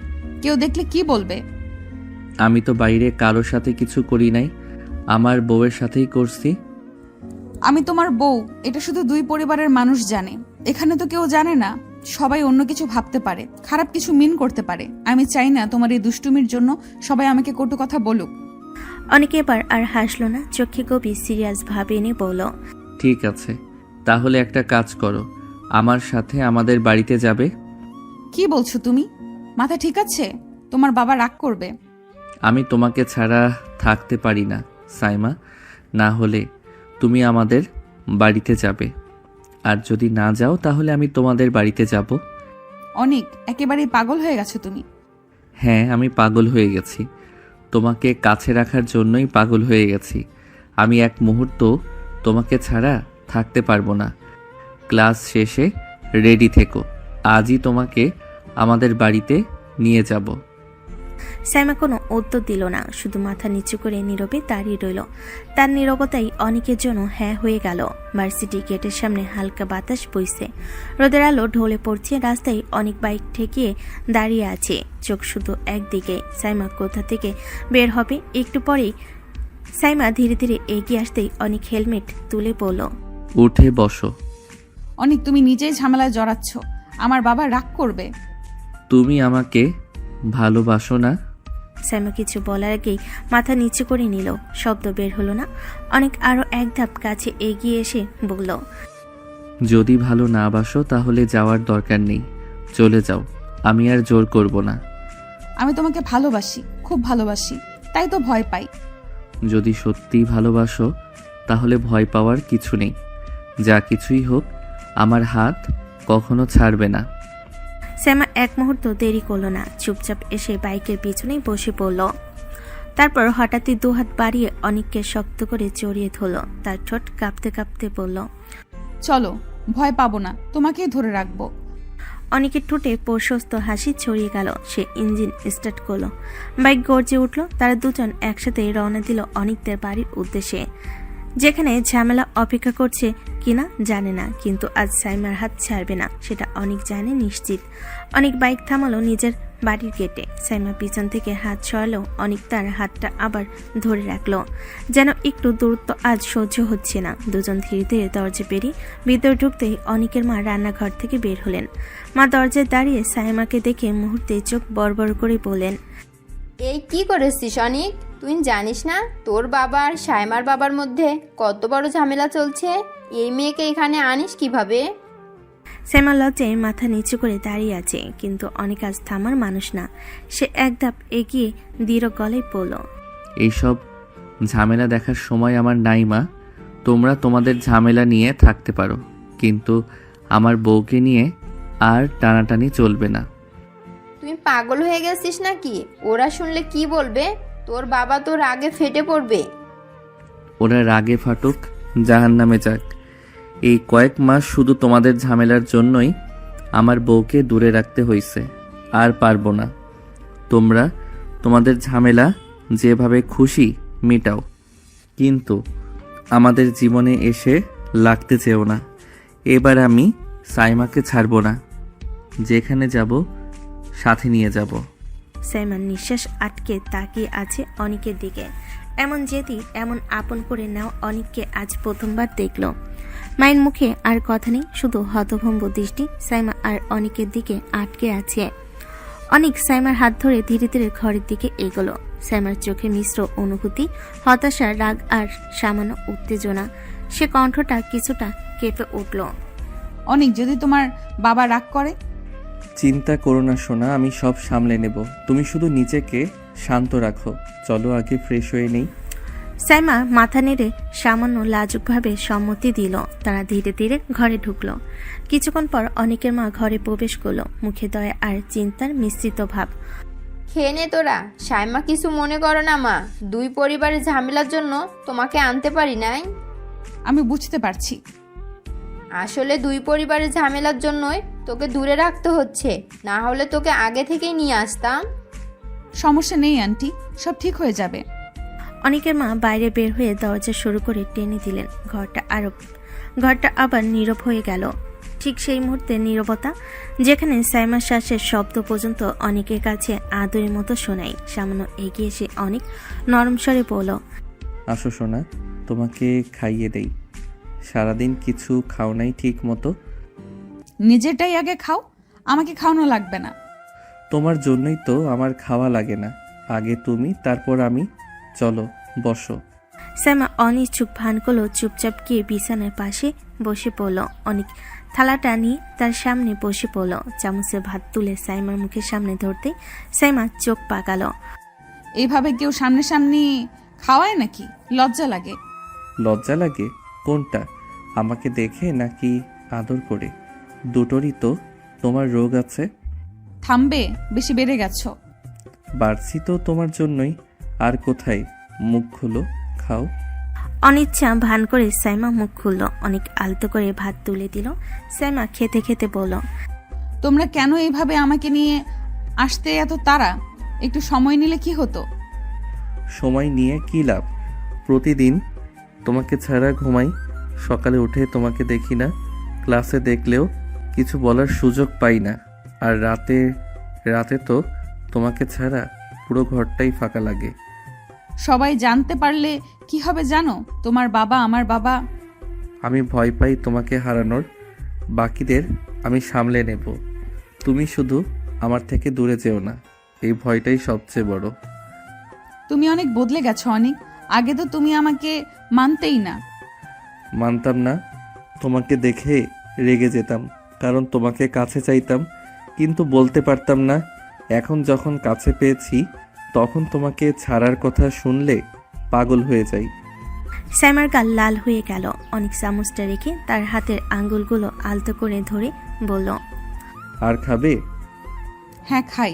কেউ দেখলে কি বলবে? আমি তো বাইরে কারোর সাথে কিছু করি নাই, আমার বউয়ের সাথেই করছি। আমি তোমার বউ, এটা শুধু 2 পরিবারের মানুষ জানে। এখানে তো কেউ জানে না। সবাই অন্য কিছু ভাবতে পারে, খারাপ কিছু মিন করতে পারে। আমি চাই না তোমার এই দুষ্টুমির জন্য সবাই আমাকে কটু কথা বলুক। অনেকে এবার আর হাসলো না, চোখে গভীর সিরিয়াস ভাবে এনে বলল, ঠিক আছে, তাহলে একটা কাজ করো, আমার সাথে আমাদের বাড়িতে যাবে। কি বলছো তুমি? মাথা ঠিক আছে? তোমার বাবা রাগ করবে। আমি তোমাকে ছাড়া থাকতে পারি না সাইমা, না হলে তুমি আমাদের বাড়িতে যাবে, আর যদি না যাও তাহলে আমি তোমাদের বাড়িতে যাব। অনেক একেবারেই পাগল হয়ে গেছো তুমি। হ্যাঁ, আমি পাগল হয়ে গেছি, তোমাকে কাছে রাখার জন্যই পাগল হয়ে গেছি। আমি এক মুহূর্ত তোমাকে ছাড়া থাকতে পারবো না। ক্লাস শেষে রেডি থেকো, আজই তোমাকে আমাদের বাড়িতে নিয়ে যাব। সাইমা কোনো উত্তর দিল না, শুধু মাথা নিচু করে নীরবে দাঁড়িয়ে রইল। তার নীরবতাই অনেকের জন্য হ্যাঁ হয়ে গেল। ভার্সিটি গেটের সামনে হালকা বাতাস বইছে, রোদের আলো ঢলে পড়ছে। রাস্তায় অনেক বাইক ঠেকিয়ে দাঁড়িয়ে আছে, চোখ শুধু একদিকে। সাইমা কোথা থেকে বের হবে একটু পরেই। সাইমা ধীরে ধীরে এগিয়ে আসতেই অনেক হেলমেট তুলে বলল, উঠে বসো। অনেক তুমি নিজেই ঝামেলায় জড়াচ্ছ, আমার বাবা রাগ করবে। তুমি আমাকে ভালোবাসো না? সাইমা কিছু বলার আগেই মাথা নিচু করে নিল, শব্দ বের হলো না। অনেক আরো এক ধাপ কাছে এগিয়ে এসে বলল, যদি ভালো না বাসো তাহলে যাওয়ার দরকার নেই, চলে যাও, আমি আর জোর করব না। আমি তোমাকে ভালোবাসি, খুব ভালোবাসি, তাই তো ভয় পাই। যদি সত্যিই ভালোবাসো তাহলে ভয় পাওয়ার কিছু নেই। যা কিছুই হোক আমার হাত কখনো ছাড়বে না। সাইমা এক মুহূর্ত দেরি করলো না, চুপচাপ এসে বাইকের পিছনেই বসে পড়ল। তারপর হঠাৎই দুহাত বাড়িয়ে অনেককে শক্ত করে জড়িয়ে ধরল। তার ঠোঁট কাঁপতে কাঁপতে বলল, চলো, ভয় পাবো না, তোমাকেই ধরে রাখবো। অনেকের ঠোঁটে প্রশস্ত হাসি ছড়িয়ে গেল। সে ইঞ্জিন স্টার্ট করলো, বাইক গর্জে উঠল। তারা দুজন একসাথে রওনা দিল অনেকদের বাড়ির উদ্দেশ্যে, যেখানে ঝামেলা অপেক্ষা করছে কিনা জানে না, কিন্তু আজ সাইমার হাত ছাড়বে না সেটা অনেক জানে নিশ্চিত। অনেক বাইক থামালো নিজের বাড়ির গেটে। সাইমা পিছন থেকে হাত সরালো, অনেক তার হাতটা আবার ধরে রাখলো, যেন একটু দূরত্ব আজ সহ্য হচ্ছে না। দুজন ধীরে ধীরে দরজা পেরিয়ে ভিতর ঢুকতেই অনেকের মা রান্নাঘর থেকে বের হলেন। মা দরজায় দাঁড়িয়ে সাইমাকে দেখে মুহূর্তে চোখ বড় করে বললেন, এই কি করেছিস অনিক? তুই জানিস না তোর বাবা আর সাইমার বাবার মধ্যে কত বড় ঝামেলা চলছে? এই মেয়েকে এখানে আনিস কিভাবে? সাইমা লজ্জায় মাথা নিচু করে দাঁড়িয়ে আছে, কিন্তু অনেক আজ থামার মানুষ না। সে এক ধাপ এগিয়ে দৃঢ় গলায় বলল, এইসব ঝামেলা দেখার সময় আমার নাই মা। তোমরা তোমাদের ঝামেলা নিয়ে থাকতে পারো, কিন্তু আমার বউকে নিয়ে আর টানাটানি চলবে না। তুই পাগল হয়ে গেছিস নাকি? ওরা শুনলে কি বলবে? তোর বাবা তো রাগে ফেটে পড়বে। ওরা রাগে ফাটুক, জাহান্নামে যাক। এই কয়েক মাস শুধু তোমাদের ঝামেলার জন্যই আমার বউকে দূরে রাখতে হয়েছে, আর পারবো না। তোমরা তোমাদের ঝামেলা যেভাবে খুশি মিটাও, কিন্তু আমাদের জীবনে এসে লাগতে চেও না। এবার আমি সাইমাকে ছাড়বো না, যেখানে যাব সাথে নিয়ে যাব। সাইমার নিঃশ্বাস আটকে তাকিয়ে আছে অনিকের দিকে। এমন জেদি, এমন আপন করে নাও অনিককে আজ প্রথমবার দেখল। মায়ের মুখে আর কথা নেই, শুধু হতভম্ব দৃষ্টি সাইমা আর অনিকের দিকে আটকে আছে। অনিক সাইমার হাত ধরে ধীরে ধীরে ঘরের দিকে এগোলো। সাইমার চোখে মিশ্র অনুভূতি, হতাশা, রাগ আর সামান্য উত্তেজনা। সে কণ্ঠটা কিছুটা কেঁপে উঠল। অনেক, যদি তোমার বাবা রাগ করে? চিন্তা করো না সোনা, আমি সব সামলে নেব। তুমি শুধু নিজেকে শান্ত রাখো। চলো আগে ফ্রেশ হয়ে নেই। সাইমা মাথা নেড়ে সামান্য লাজুকভাবে সম্মতি দিল। তারা ধীরে ধীরে ঘরে ঢুকলো। কিছুক্ষণ পর অনেকের মা ঘরে প্রবেশ করলো, মুখে দয়া আর চিন্তার মিশ্রিত ভাব। খেয়ে নে তোরা। সাইমা কিছু মনে করো না মা, দুই পরিবারের ঝামেলার জন্য তোমাকে আনতে পারি নাই। আমি বুঝতে পারছি। আসলে দুই পরিবারের ঝামেলার জন্যই তোকে দূরে রাখতে হচ্ছে, না হলে তোকে আগে থেকেই নিয়ে আসতাম। সমস্যা নেই আন্টি, সব ঠিক হয়ে যাবে। অনেকের মা বাইরে বের হয়ে দরজা শুরু করে টেনে দিলেন। ঘরটা আবার নীরব হয়ে গেল। ঠিক সেই মুহূর্তে নীরবতা, যেখানে সাইমার শ্বাসের শব্দ পর্যন্ত অনেকের কাছে আদরের মতো শোনায়। সামান্য এগিয়ে এসে অনেক নরম স্বরে বলল, আসো সোনা, তোমাকে খাইয়ে দেই। সারাদিন কিছু খাও নাই ঠিক মতো। নিজেরটাই আগে খাও, আমাকে খাওয়ানো লাগবে না। তোমার জন্যই তো আমার খাওয়া লাগে না। আগে তুমি, তারপর আমি। চলো বসো। সাইমা অনিচ্ছুক ভান করলো, চুপচাপ গিয়ে বিছানার পাশে বসে পড়ল। অনেক থালাটা নিয়ে তার সামনে বসে পড়ল। চামচে ভাত তুলে সাইমার মুখের সামনে ধরতে সাইমা চোখ পাকালো। এইভাবে কেউ সামনাসামনি খাওয়ায় নাকি? লজ্জা লাগে। লজ্জা লাগে? কোনটা? আমাকে দেখে নাকি আদর করে? দুটোরই তো তোমার রোগ আছে। থামবে, বেশি বেড়ে গেছো। বাড়ছি তো তোমার জন্যই। আর কোথায়? মুখ খুলো, খাও। অনিচ্ছা ভান করে সাইমা মুখ খুলল। অনেক আলতো করে ভাত তুলে দিল। সাইমা খেতে খেতে বলল, তোমরা কেন এইভাবে আমাকে নিয়ে আসতে এত তাড়া? একটু সময় নিলে কি হতো? সময় নিয়ে কী লাভ? প্রতিদিন তোমাকে ছাড়া ঘুমাই, সকালে উঠে তোমাকে দেখি না, ক্লাসে দেখলেও কিছু বলার সুযোগ পাই না। আর রাতে রাতে তো তোমাকে ছাড়া পুরো ঘরটাই ফাঁকা লাগে। সবাই জানতে পারলে কি হবে জানো? তোমার বাবা, আমার বাবা। আমি ভয় পাই তোমাকে হারানোর। বাকিদের আমি সামলে নেব, তুমি শুধু আমার থেকে দূরে যেও না, এই ভয়টাই সবচেয়ে বড়। তুমি অনেক বদলে গেছো অনেক। আগে তো তুমি আমাকে মানতেই না। মানতাম না, তোমাকে দেখে রেগে যেতাম, কারণ তোমাকে কাছে চাইতাম কিন্তু বলতে পারতাম না। এখন যখন কাছে পেয়েছি তখন তোমাকে ছাড়ার কথা শুনলে পাগল হয়ে যাই। সাইমার গাল লাল হয়ে গেল। অনেক চামচটা রেখে তার হাতের আঙ্গুলগুলো আলতো করে ধরে বলল, আর খাবে? হ্যাঁ, খাই।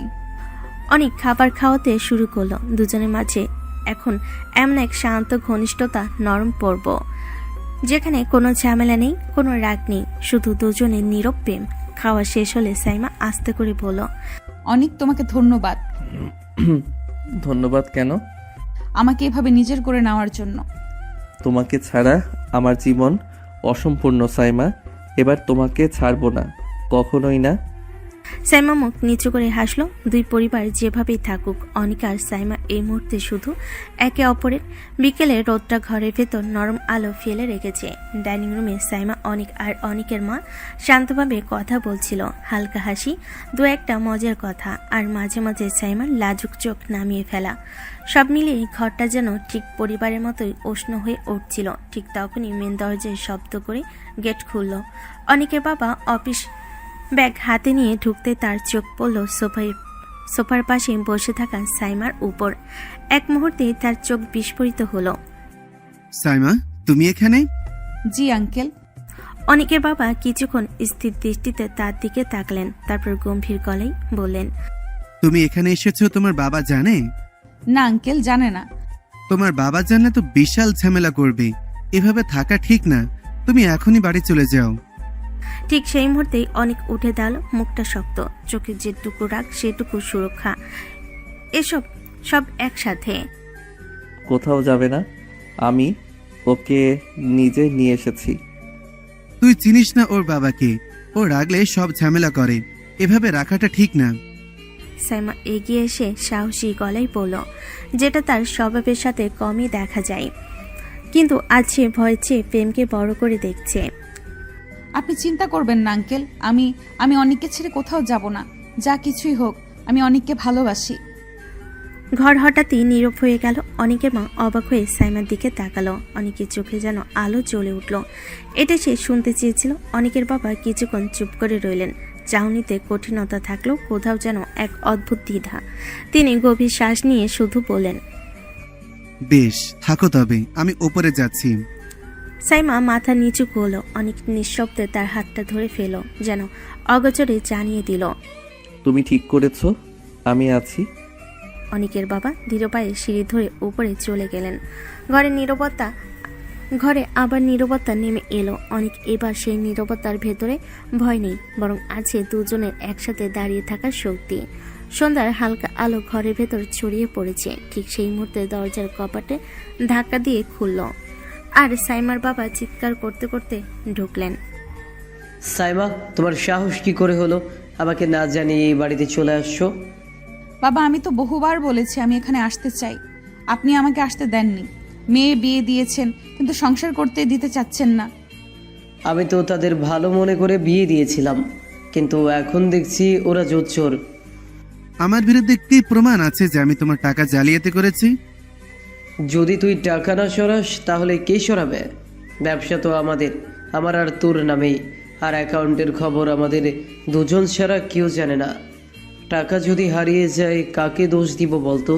অনেক খাবার খাওয়াতে শুরু করলো। দুজনের মাঝে এখন এমন এক শান্ত ঘনিষ্ঠতা, নরম পর্ব, যেখানে কোনো ঝামেলা নেই, কোনো রাগ নেই, শুধু দুজনের নীরব প্রেম। খাওয়া শেষ হলে সাইমা আস্তে করে বলল, অনেক তোমাকে ধন্যবাদ। ধন্যবাদ কেন? আমাকে এভাবে নিজের করে নেওয়ার জন্য। তোমাকে ছাড়া আমার জীবন অসম্পূর্ণ সাইমা। এবার তোমাকে ছাড়বো না, কখনোই না। সাইমা মুখ নিচু করে হাসলো। দুই পরিবার যেভাবেই থাকুক, অনিক আর সাইমা এই মুহূর্তে শুধু একে অপরের। বিকেলে রোদটা ঘরের ভেতর নরম আলো ফেলে রেখেছে। ডাইনিং রুমে সাইমা, অনিক আর অনিকের মা শান্তভাবে কথা বলছিল। হালকা হাসি, দু একটা মজার কথা, আর মাঝে মাঝে সাইমার লাজুক চোখ নামিয়ে ফেলা। সব মিলিয়ে ঘরটা যেন ঠিক পরিবারের মতোই উষ্ণ হয়ে উঠছিল। ঠিক তখনই মেন দরজায় শব্দ করে গেট খুলল। অনিকের বাবা অফিস ব্যাগ হাতে নিয়ে ঢুকতে তার চোখ পড়ল সোফার পাশে বসে থাকা সাইমার উপর। এক মুহূর্তে তার চোখ বিস্ফোরিত হলো। সাইমা, তুমি এখানে? জি আঙ্কেল। অনিকের বাবা কিছুক্ষণ স্থির দৃষ্টিতে তার দিকে তাকলেন, তারপর গম্ভীর গলায় বললেন, তুমি এখানে এসেছো তোমার বাবা জানে? না আঙ্কেল, জানে না। তোমার বাবা জানলে তো বিশাল ঝামেলা করবে। এভাবে থাকা ঠিক না, তুমি এখনই বাড়ি চলে যাও। ঠিক সেই মুহূর্তেই অনেক উঠে দাঁড়ালো। মুখটা শক্ত, চোখে যেটুকু রাগ সেটুকু সুরক্ষা, এসব সব একসাথে। কোথাও যাবে না, আমি ওকে নিজে নিয়ে এসেছি। তুই চিনিস না ওর বাবাকে, ও রাগলে সব ঝামেলা করে। এভাবে রাখাটা ঠিক না। সাইমা এগিয়ে এসে সাহসী গলায় বলল, যেটা তার স্বভাবের সাথে কমই দেখা যায়, কিন্তু আজ সে ভয় চেয়ে প্রেমকে বড় করে দেখছে। আপনি চিন্তা করবেন না আঙ্কেল, আমি অনেককে ছেড়ে কোথাও যাব না। যা কিছুই হোক, আমি অনেককে ভালোবাসি। ঘর হঠাৎই নীরব হয়ে গেল। অনেকের মা অবাক হয়ে সাইমার দিকে তাকালো। অনেকের চোখে যেন আলো জ্বলে উঠল। এটা সে শুনতে চেয়েছিল। অনেকের বাবা কিছুক্ষণ চুপ করে রইলেন। চাউনিতে কঠিনতা থাকলেও কোথাও যেন এক অদ্ভুত দ্বিধা। তিনি গভীর শ্বাস নিয়ে শুধু বললেন, বেশ, থাকো তবে, আমি ওপরে যাচ্ছি। সাইমা মাথা নিচু করল। অনেক নিঃশব্দে তার হাতটা ধরে ফেল, যেন অগোচরে জানিয়ে দিল, তুমি ঠিক করেছো, আমি আছি। অনিকের বাবা ধীর পায়ে সিঁড়ি ধরে উপরে চলে গেলেন। ঘরে আবার নীরবতা নেমে এলো। অনেক এবার সেই নীরবতার ভেতরে ভয় নেই, বরং আছে দুজনের একসাথে দাঁড়িয়ে থাকার শক্তি। সন্ধ্যার হালকা আলো ঘরের ভেতর ছড়িয়ে পড়েছে। ঠিক সেই মুহূর্তে দরজার কপাটে ধাক্কা দিয়ে খুলল, আর সাইমার বাবা চিৎকার করতে করতে ঢুকলেন। সাইমা, তোমার সাহস কি করে হলো আমাকে না জানিয়ে এই বাড়িতে চলে আসছো? বাবা, আমি তো বহুবার বলেছি আমি এখানে আসতে চাই। আপনি আমাকে আসতে দেননি। মেয়ে বিয়ে দিয়েছেন, কিন্তু সংসার করতে দিতে চাচ্ছেন না। আমি তো তাদের ভালো মনে করে বিয়ে দিয়েছিলাম, কিন্তু এখন দেখছি ওরা জোচ্চোর। আমার বিরুদ্ধে কি প্রমাণ আছে যে আমি তোমার টাকা জালিয়াতি করেছি? যদি তুই টাকা না সরাস তাহলে কে সরাবে? ব্যবসা তো আমার আর তোর নামেই, আর অ্যাকাউন্টের খবর আমাদের দুজন ছাড়া কেউ জানে না। টাকা যদি হারিয়ে যায় কাকে দোষ দিব বলতো?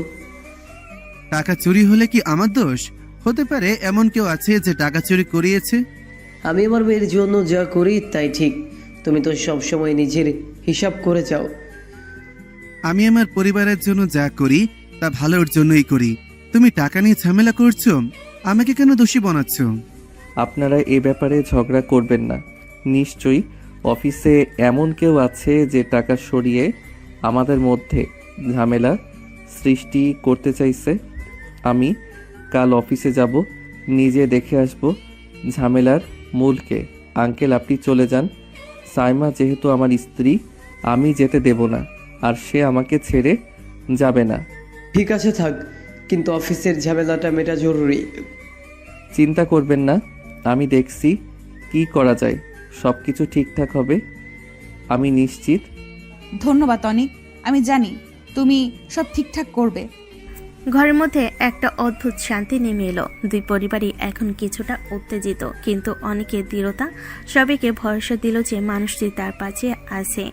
টাকা চুরি হলে কি আমার দোষ? হতে পারে এমন কেউ আছে যে টাকা চুরি করিয়েছে। আমি আমার মেয়ের জন্য যা করি তাই ঠিক। তুমি তো সবসময় নিজের হিসাব করে যাও। আমি আমার পরিবারের জন্য যা করি তা ভালোর জন্যই করি। তুমি টাকা নিয়ে ঝামেলা করছো, আমাকে কেন দোষী বানাচ্ছ? আপনারা এ ব্যাপারে ঝগড়া করবেন না। নিশ্চয়ই অফিসে এমন কেউ আছে যে টাকা সরিয়ে আমাদের মধ্যে ঝামেলা সৃষ্টি করতে চাইছে। আমি কাল অফিসে যাব, নিজে দেখে আসব ঝামেলার মূলকে। আঙ্কেল, আপনি চলে যান। সাইমা যেহেতু আমার স্ত্রী, আমি যেতে দেব না, আর সে আমাকে ছেড়ে যাবে না। ঠিক আছে থাক, কিন্তু অফিসের ঝামেলাটা মেটা জরুরি। চিন্তা করবেন না, আমি দেখছি কি করা যায়। সব কিছু ঠিকঠাক হবে, আমি নিশ্চিত। ধন্যবাদ অনিক, আমি জানি তুমি সব ঠিকঠাক করবে। ঘরের মধ্যে একটা অদ্ভুত শান্তি নেমে এলো। দুই পরিবারই এখন কিছুটা উত্তেজিত, কিন্তু অনেকের দৃঢ়তা সবাইকে ভরসা দিল যে মানুষটি তার পাশে আছে,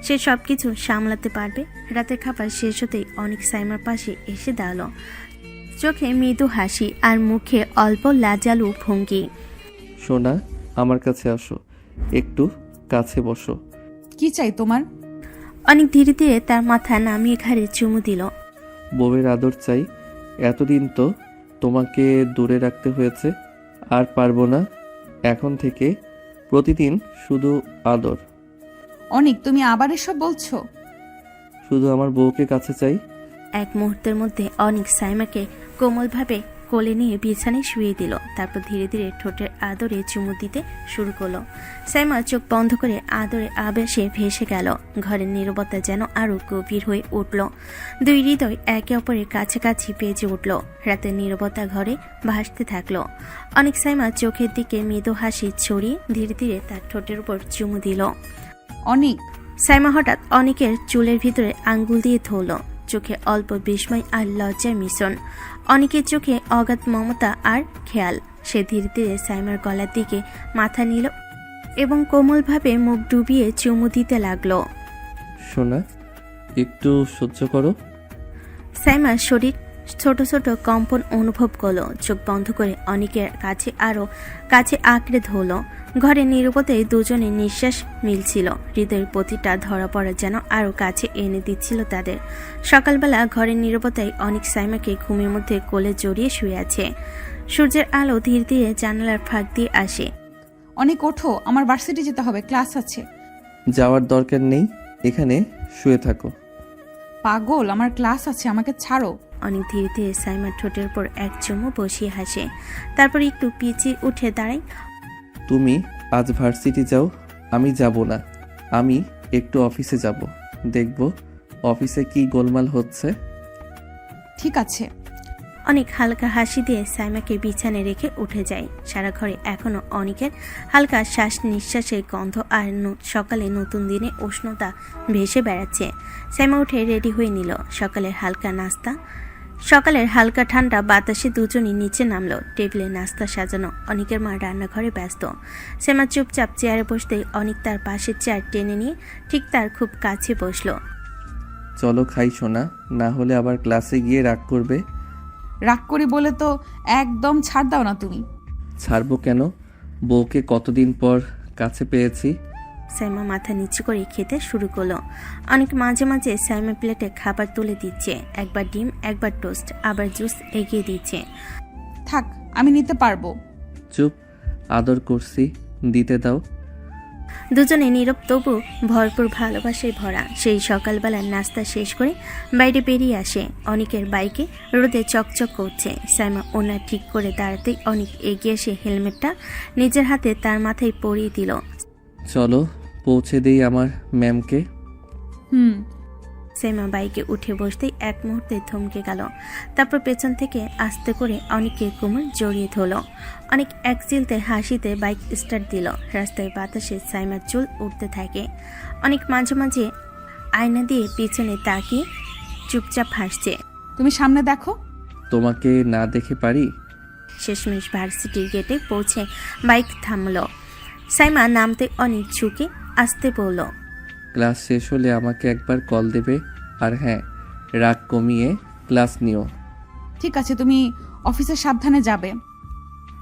সে সবকিছু সামলাতে পারবে। রাতের খাবার শেষ হতেই অনেক সাইমার পাশে এসে দাঁড়ালো, চোখে মৃদু হাসি আর মুখে অল্প লাজালু ভঙ্গি। সোনা, আমার কাছে আসো, একটু কাছে বসো। কি চাই তোমার? অনেক ধীরে ধীরে তার মাথা নামিয়ে ঘাড়ে চুমু দিল। বউয়ের আদর চাই। এতদিন তো তোমাকে দূরে রাখতে হয়েছে, আর পারবো না। এখন থেকে প্রতিদিন শুধু আদর। অনিক, তুমি আবার এসব বলছো? শুধু আমার বউকে কাছে চাই। এক মুহূর্তের মধ্যে অনেক সাইমাকে কোমলভাবে কোলে নিয়ে বিছানায় শুয়ে দিল, তারপর ধীরে ধীরে ঠোঁটের আদরে চুমু দিতে শুরু করলো। সাইমা চোখ বন্ধ করে আদরে আবেশে ভেসে গেল। ঘরের নীরবতা যেন আরো গভীর হয়ে উঠল। দুই হৃদয় একে অপরের কাছাকাছি বেজে উঠল। রাতের নীরবতা ঘরে ভাসতে থাকলো। অনেক সাইমা চোখের দিকে মৃদু হাসি ছড়িয়ে ধীরে ধীরে তার ঠোঁটের উপর চুমু দিল। অনিক, সাইমা হঠাৎ অনেকের চুলের ভিতরে আঙ্গুল দিয়ে ধরল, চোখে অল্প বিস্ময় আর লজ্জার মিশ্রণ। অনেকের চোখে অগাধ মমতা আর খেয়াল। সে ধীরে ধীরে সাইমার গলার দিকে মাথা নিল এবং কোমলভাবে মুখ ডুবিয়ে চুমু দিতে লাগলো। সোনা, একটু সহ্য করো। সাইমার শরীর ছোট ছোট কম্পন অনুভব করলো। চোখ বন্ধ করে অনেকের কাছে আরো কাছে আঁকড়ে ধরল। ঘরে নীরবতায় দুজনের নিঃশ্বাস মিলছিল। হৃদয়ের প্রতিটা ধরা পড়া যেন আরো কাছে এনে দিচ্ছিল তাদের। সকালবেলা ঘরের নীরবতায় অনেক সাইমাকে ঘুমের মধ্যে কোলে জড়িয়ে শুয়ে আছে। সূর্যের আলো ধীরে ধীরে জানালার ফাঁক দিয়ে আসে। অনিক ওঠো, আমার ভার্সিটি যেতে হবে, ক্লাস আছে। যাওয়ার দরকার নেই, এখানে শুয়ে থাকো। পাগল, আমার ক্লাস আছে, আমাকে ছাড়ো। অনেক ধীরে ধীরে সাইমার ঠোঁটের উপর এক চুমু বসিয়ে হাসে, তারপর একটু পিছিয়ে উঠে দাঁড়ায়। তুমি আজ ভার্সিটি যাও, আমি যাব না। আমি একটু অফিসে যাব, দেখব অফিসে কি গোলমাল হচ্ছে। ঠিক আছে। অনেক হালকা হাসি দিয়ে সাইমাকে বিছানায় রেখে উঠে যায়। সারা ঘরে এখনো অনেকের হালকা শ্বাস নিঃশ্বাসের গন্ধ আর সকালে নতুন দিনে উষ্ণতা ভেসে বেড়াচ্ছে। সাইমা উঠে রেডি হয়ে নিল। সকালের হালকা ঠান্ডা বাতাসে দুজনই নিচে নামলো। টেবিলে নাস্তা সাজানো, অনেকের মা রান্নাঘরে ব্যস্ত। সাইমা চুপচাপ চেয়ারে বসতেই অনেক তার পাশের চেয়ার টেনে নিয়ে ঠিক তার খুব কাছে বসলো। চলো খাই সোনা, না হলে আবার ক্লাসে গিয়ে রাগ করবে। রাগ করি বলে তো একদম ছাড় দাও না তুমি। ছাড়বো কেন? বউকে কতদিন পর কাছে পেয়েছি। সাইমা মাথা নিচু করে খেতে শুরু করলো। অনেক মাঝে মাঝে সাইমা প্লেটে খাবার তুলে দিচ্ছে, একবার ডিম, একবার টোস্ট, আবার জুস এগিয়ে দিচ্ছে। থাক, আমি নিতে পারবো। চুপ, আদর করছি, দিতে দাও। দুজনে নীরব তবু ভরপুর ভালোবাসায় ভরা। সেই সকালবেলার নাস্তা শেষ করে বাইরে বেরিয়ে আসে। অনেকের বাইকে রোদে চকচক করছে। সাইমা ওনা ঠিক করে দাঁড়াতেই অনেক এগিয়ে এসে হেলমেটটা নিজের হাতে তার মাথায় পরিয়ে দিল। চলো পৌঁছে দিই আমার ম্যামকে। সাইমা বাইকে উঠে বসতেই এক মুহূর্তে থমকে গেল, তারপর পেছন থেকে আস্তে করে অনেককে কোমর জড়িয়ে ধরল। অনেক এক চিলতে হাসিতে বাইক স্টার্ট দিল। রাস্তায় বাতাসে সাইমার চুল উঠতে থাকে। অনেক মাঝে মাঝে আয়না দিয়ে পিছনে তাকিয়ে চুপচাপ হাসছে। তুমি সামনে দেখো। তোমাকে না দেখে পারি? শেষমেশ ভার্সিটির গেটে পৌঁছে বাইক থামল। সাইমা নামতে অনেক ঝুঁকে আসতে বলল, ক্লাস শেষ হলে আমাকে একবার কল দেবে, আর হ্যাঁ, রাগ কমিয়ে ক্লাস নিও। ঠিক আছে, তুমি অফিসে সাবধানে যাবে।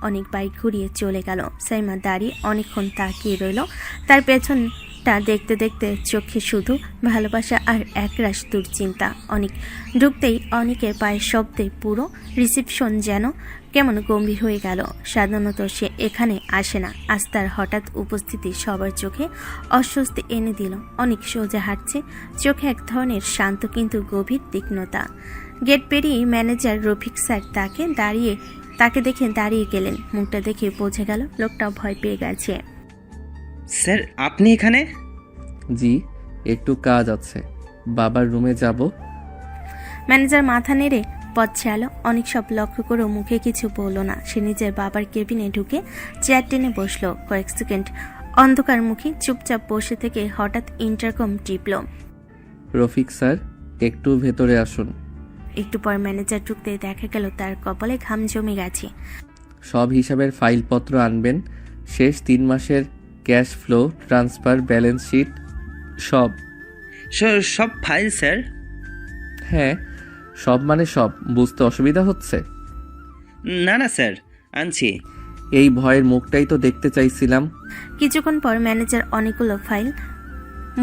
অনেক বাইক ঘুরিয়ে চলে গেল। সাইমা দাঁড়িয়ে অনেকক্ষণ তাকিয়ে রইল। তার পেছনটা দেখতে দেখতে চোখে শুধু ভালোবাসা আর একরাশ দুশ্চিন্তা। অনেক ঢুকতেই অনেকের পায়ের শব্দে পুরো রিসিপশন যেন কেমন গম্ভীর হয়ে গেল। সাধারণত সে এখানে আসে না, আজ তার হঠাৎ উপস্থিতি সবার চোখে অস্বস্তি এনে দিল। অনেক সোজা হাঁটছে, চোখে এক ধরনের শান্ত কিন্তু গভীর তীক্ষ্ণতা। গেট পেরিয়ে ম্যানেজার রফিক স্যার তাকে দেখে দাঁড়িয়ে গেলেন। মুখটা দেখে বোঝা গেল লোকটা ভয় পেয়ে গেছে। স্যার আপনি এখানে? জি, একটু কাজ আছে, বাবার রুমে যাব। ম্যানেজার মাথা নেড়ে পথ ছাড়ল। অনেক সব লক্ষ্য করেও মুখে কিছু বলল না। সে নিজের বাবার কেবিনে ঢুকে চেয়ার টেনে বসলো। কয়েক সেকেন্ড অন্ধকার মুখে চুপচাপ বসে থেকে হঠাৎ ইন্টারকম টিপল। রফিক স্যার, একটু ভেতরে আসুন। একটু পর ম্যানেজার ঢুকতে দেখা গেল তার কপালে ঘাম জমে গেছে। সব হিসাবের ফাইলপত্র আনবেন, শেষ 3 মাসের cash flow, transfer, balance sheet সব। সব ফাইল স্যার? হ্যাঁ, সব মানে সব। বুঝতে অসুবিধা হচ্ছে? না না স্যার, আনছি। এই ভয়ের মুখটাই তো দেখতে চাইছিলাম। কিছুক্ষণ পর ম্যানেজার অনেকগুলো ফাইল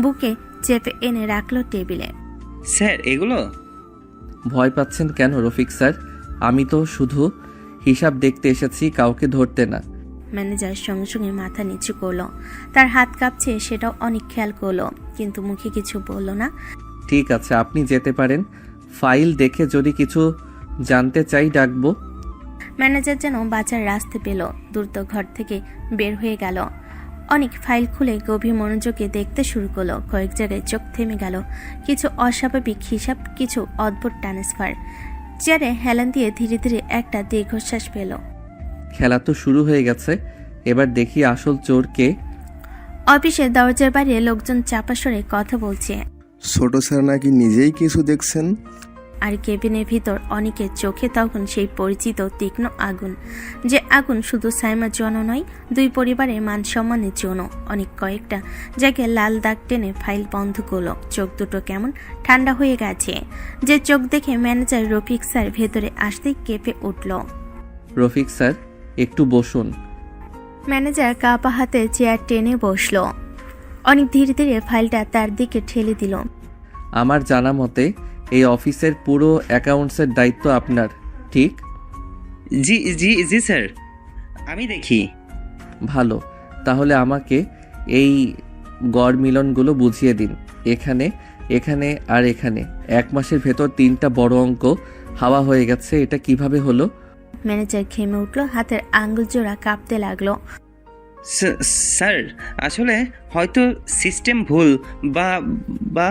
বুকে চেপে এনে রাখলো টেবিলে। স্যার এগুলো? ভয় পাচ্ছেন কেন রফিক স্যার? আমি তো শুধু হিসাব দেখতে এসেছি, কাউকে ধরতে না। ম্যানেজার সঙ্গে সঙ্গে মাথা নিচু করলো। তার হাত কাঁপছে, সেটাও অনেক খেয়াল করলো, কিন্তু মুখে কিছু বলল না। ঠিক আছে, আপনি যেতে পারেন। ফাইল দেখে যদি কিছু জানতে চাই ডাকবো। ম্যানেজার যেন বাঁচার রাস্তা পেল, দ্রুত ঘর থেকে বের হয়ে গেল। অনেক ফাইল খুলে গভীর মনোযোগে দেখতে শুরু করলো। কয়েক জায়গায় চোখ থেমে গেল। কিছু অস্বাভাবিক হিসাব, কিছু অদ্ভুত ট্রান্সফার। চেয়ারে হেলান দিয়ে ধীরে ধীরে একটা দীর্ঘশ্বাস পেল। খেলা তো শুরু হয়ে গেছে, এবার দেখি আসল চোর কে। অফিসের দরজার বাইরে লোকজন চাপা স্বরে কথা বলছে। ছোট স্যার নাকি নিজেই কিছু দেখছেন। আর কেবিনের ভিতর অনেকের চোখে তখন সেই পরিচিত তীক্ষ্ণ আগুন, যে আগুন শুধু সাইমার জন্য নয়, দুই পরিবারের মান সম্মানের জন্য। অনেক কয়েকটা জায়গায় লাল দাগ টেনে ফাইল বন্ধ করলো। চোখ দুটো কেমন ঠান্ডা হয়ে গেছে। যে চোখ দেখে ম্যানেজার রফিক স্যার ভেতরে আসতেই কেঁপে উঠল। রফিক স্যার, একটু বসুন। ম্যানেজার কাপা হাতে চেয়ার টেনে বসলো। অনেক ধীরে ধীরে ফাইলটা তার দিকে ঠেলে দিল। আমার জানা মতে এই অফিসের পুরো অ্যাকাউন্টসের দায়িত্ব আপনার, ঠিক? জি জি জি স্যার, আমি দেখি। ভালো, তাহলে আমাকে এই গড় মিলনগুলো বুঝিয়ে দিন। এখানে, এখানে আর এখানে 1 মাসের ভেতর 3টা বড় অঙ্ক হাওয়া হয়ে গেছে। এটা কিভাবে হলো? ম্যানেজার ঘেমে উঠল, হাতের আঙ্গুল জোড়া কাঁপতে লাগলো। স্যার আসলে হয়তো সিস্টেম ভুল বা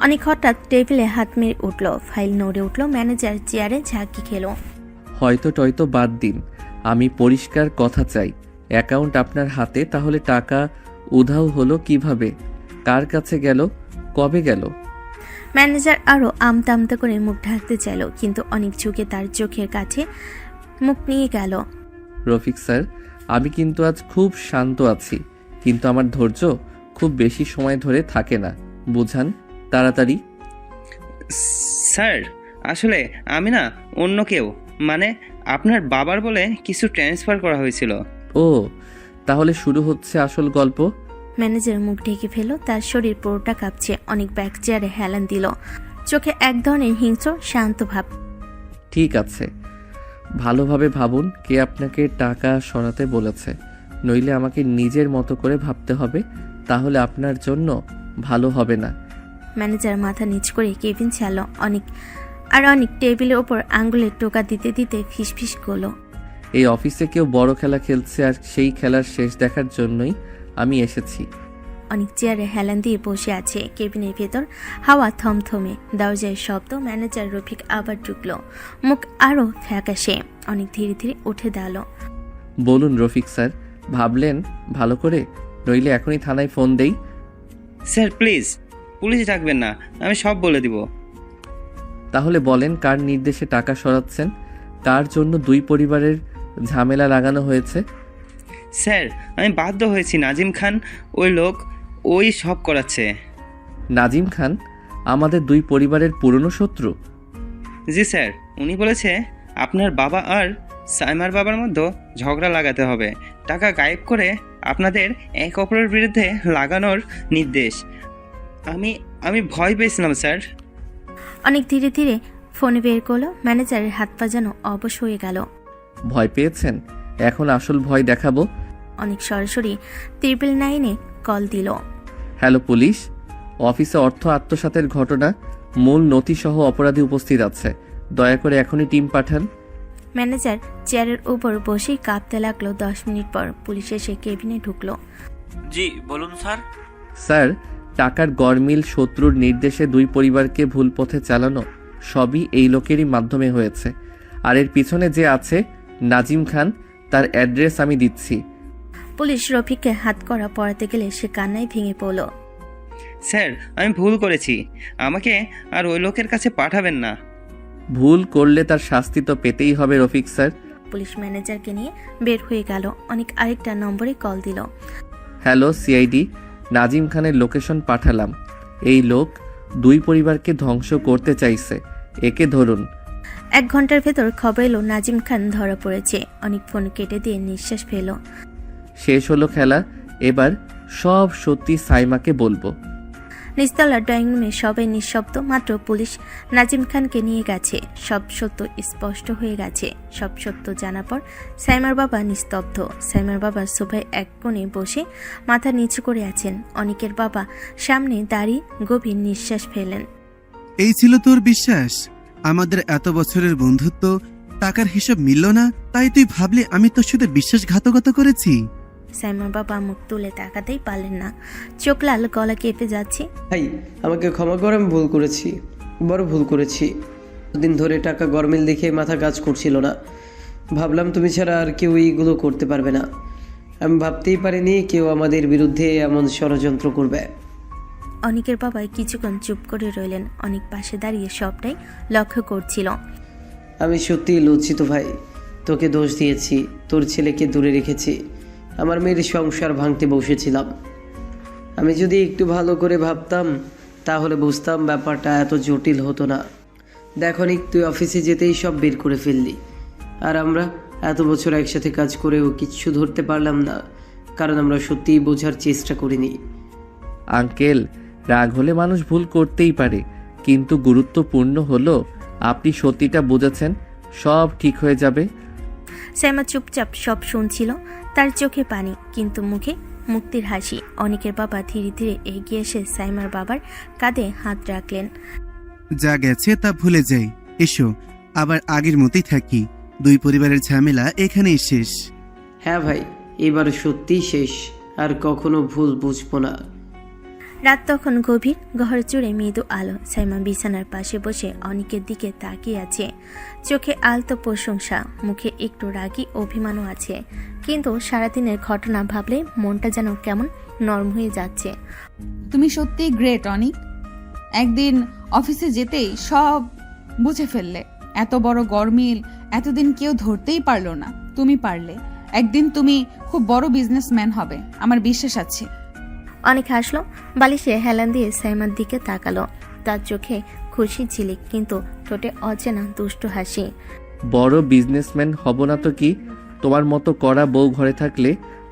অনেক হঠাৎ টেবিলে হাত মেরে উঠল। ফাইল নড়ে উঠল। ম্যানেজার চেয়ারে ঝাঁকি খেলো। হয়তো টয়তো বাদ দিন, আমি পরিষ্কার কথা চাই। অ্যাকাউন্ট আপনার হাতে, তাহলে টাকা উধাও হলো কিভাবে? কার কাছে গেল? কবে গেল? ম্যানেজার আরো আমতা আমতা করে মুখ ঢাকতে চাইল, কিন্তু অনেক ঝুঁকে তার চোখের কাছে মুখ নিয়ে গেল। রফিক স্যার, আমি কিন্তু আজ খুব শান্ত আছি, কিন্তু আমার ধৈর্য খুব বেশি সময় ধরে থাকে না, বুঝান তাড়াতাড়ি। স্যার আসলে আমি না, অন্য কেউ, মানে আপনার বাবার বলে কিছু ট্রান্সফার করা হয়েছিল। ও, তাহলে শুরু হচ্ছে আসল গল্প। ম্যানেজার মুখ ঢেকে ফেলল। তার শরীর পুরোটা কাঁপছে। অনেক ব্যাক চেয়ারে হেলান দিল, চোখে এক ধরনের হিংস্র শান্ত ভাব। ঠিক আছে, ভালোভাবে ভাবুন কে আপনাকে টাকা সরাতে বলেছে, নইলে আমাকে নিজের মতো করে ভাবতে হবে, তাহলে আপনার জন্য ভালো হবে না। ম্যানেজার মাথা নিচ করে কেবিন ছাড়ল। অনেক টেবিলের ওপর আঙ্গুলের টোকা দিতে দিতে ফিসফিস করলো। এই অফিসে কেউ বড় খেলা খেলছে, আর সেই খেলার শেষ দেখার জন্যই আমি এসেছি। অনেক চেয়ারে হেলান দিয়ে বসে আছে। কেবিনের ভেতর হাওয়া থমথমে, দরজায় শব্দ। ম্যানেজার রফিক আবার ঢুকলো, মুখ আরো ফ্যাকাশে। অনেক ধীরে ধীরে উঠে দাঁড়ালো। বলুন রফিক স্যার, ভাবলেন ভালো করে, নইলে এখনই থানায় ফোন দেই। স্যার প্লিজ, পুলিশ ডাকবেন না, আমি সব বলে দিব। তাহলে বলেন কার নির্দেশে টাকা সরাচ্ছেন, কার জন্য দুই পরিবারের ঝামেলা লাগানো হয়েছে? স্যার আমি বাধ্য হয়েছি, নাজিম খান ওই লোক ওই সব করাচ্ছে। নাজিম খান আমাদের দুই পরিবারের পুরনো শত্রু? জি স্যার, উনি বলেছে আপনার বাবা আর সাইমার বাবার মধ্যে ঝগড়া লাগাতে হবে, টাকা গায়েব করে আপনাদের এক অপরের বিরুদ্ধে লাগানোর নির্দেশ। আমি ভয় পেয়েছিলাম স্যার। অনেক ধীরে ধীরে ফোনে বের করলো। ম্যানেজারের হাত পা যেন অবশ হয়ে গেল। ভয় পেয়েছেন? এখন আসল ভয় দেখাবো। অনেক সরাসরি 999-এ কল দিল। হ্যালো পুলিশ, অফিসে অর্থ আত্মসাতের ঘটনা, মূল নথিসহ অপরাধী উপস্থিত আছে, দয়া করে এখনই টিম পাঠান। ম্যানেজার চেয়ারের উপর বসেই কাঁপতে লাগলো। 10 মিনিট পর পুলিশ এসে কেবিনে ঢুকলো। জি বলুন স্যার। স্যার, টাকার গরমিল, শত্রুর নির্দেশে 2 পরিবারকে ভুল পথে চালানো সবই এই লোকেরই মাধ্যমে হয়েছে। আর এর পিছনে যে আছে নাজিম খান, তার অ্যাড্রেস আমি দিচ্ছি। পুলিশ রফিককে হাত করা পড়াতে গেলে সে কান্নায় ভেঙে পড়ল। স্যার, আমি ভুল করেছি, আমাকে আর ওই লোকের কাছে পাঠাবেন না। ভুল করলে তার শাস্তি তো পেতেই হবে রফিক স্যার। পুলিশ ম্যানেজারকে নিয়ে বের হয়ে গেল। অনেক আরেকটা নম্বরে কল দিল। হ্যালো সিআইডি, নাজিম খানের লোকেশন পাঠালাম। এই লোক 2 পরিবারকে ধ্বংস করতে চাইছে, একে ধরুন। 1 ঘন্টার ভেতর খবর এলো নাজিম খান ধরা পড়েছে। অনেক ফোন কেটে দিয়ে নিঃশ্বাস ফেল। শেষ হলো খেলা, এবার সব সত্যি সাইমাকে বলবো। নিচতলার ড্রয়িং রুমে সবাই নিঃশব্দ। মাত্র পুলিশ নাজিম খানকে নিয়ে গেছে। সব সত্য স্পষ্ট হয়ে গেছে। সব সত্য জানার পর সাইমার বাবা নিস্তব্ধ। সাইমার বাবা সোফায় এক কোণে বসে মাথা নিচু করে আছেন। অনিকের বাবা সামনে দাঁড়িয়ে গভীর নিঃশ্বাস ফেলেন। এই ছিল তোর বিশ্বাস? আমাদের এত বছরের বন্ধুত্ব, টাকার হিসাব মিলল না, তাই তুই ভাবলি আমি তোর সাথে বিশ্বাসঘাতকতা করেছি? সাইমার বাবা মুখ তুলে তাকাতেই পারলেন না। চোখ লাল, গলা কেঁপে যাচ্ছে। ভাই, আমাকে ক্ষমা করে, আমি ভুল করেছি, বড় ভুল করেছি। দিন ধরে টাকা গরমিল দেখে মাথা কাজ করছিল না। ভাবলাম তুমি ছাড়া আর কেউ এইগুলো করতে পারবে না। আমি ভাবতেই পারিনি কেউ আমাদের বিরুদ্ধে এমন ষড়যন্ত্র করবে। অনিকের বাবা কিছুক্ষণ চুপ করে রইলেন। অনেক পাশে দাঁড়িয়ে সবটাই লক্ষ্য করছিল। আমি সত্যিই লজ্জিত ভাই, তোকে দোষ দিয়েছি, তোর ছেলেকে দূরে রেখেছি, আমার মেয়ের সংসার ভাঙতে বসেছিলাম। আমি যদি একটু ভালো করে ভাবতাম তাহলে বুঝতাম ব্যাপারটা এত জটিল হতো না। দেখো নিক, তুই অফিসে যেতেই সব বের করে ফেললি, আর আমরা এত বছর একসাথে কাজ করেও কিচ্ছু ধরতে পারলাম না, কারণ আমরা সত্যিই বোঝার চেষ্টা করিনি। আঙ্কেল, রাগ হলে মানুষ ভুল করতেই পারে, কিন্তু গুরুত্বপূর্ণ হলো আপনি সত্যিটা বুঝেছেন, সব ঠিক হয়ে যাবে। সাইমা চুপচাপ সব শুনছিল। তার চোখে পানি, কিন্তু মুখে মুক্তির হাসি। অনিকের বাবা ধীরে ধীরে এগিয়ে এসে সাইমার বাবার কাঁধে হাত রাখলেন। যা গেছে তা ভুলে যাই, এসো আবার আগের মতোই থাকি। 2 পরিবারের ঝামেলা এখানেই শেষ। হ্যাঁ ভাই, এবার সত্যিই শেষ, আর কখনো ভুল বুঝবো না। রাত তখন গভীর, ঘর জুড়ে মৃদু আলো। সাইমা বিছানার পাশে বসে অনিকের দিকে তাকিয়ে আছে। চোখে আলতো প্রশংসা, মুখে একটু রাগী অভিমানও আছে। কিন্তু সারাদিনের ঘটনা ভাবলে মনটা যেন কেমন নরম হয়ে যাচ্ছে। তুমি সত্যিই গ্রেট অনিক। একদিন অফিসে যেতেই সব বুঝে ফেললে। এত বড় গরমিল এতদিন কেউ ধরতেই পারলো না, তুমি পারলে। একদিন তুমি খুব বড় বিজনেসম্যান হবে, আমার বিশ্বাস আছে। অনেক হাসলো, বালিশে হেলান দিয়ে সাইমার দিকে তাকালো। তার চোখে খুশি ঝিলিক, কিন্তু ঠোঁটে অচেনা দুষ্টু হাসি। বড় বিজনেসম্যান হব না তো কি? তোমার মতো কড়া বউ ঘরে থাকলে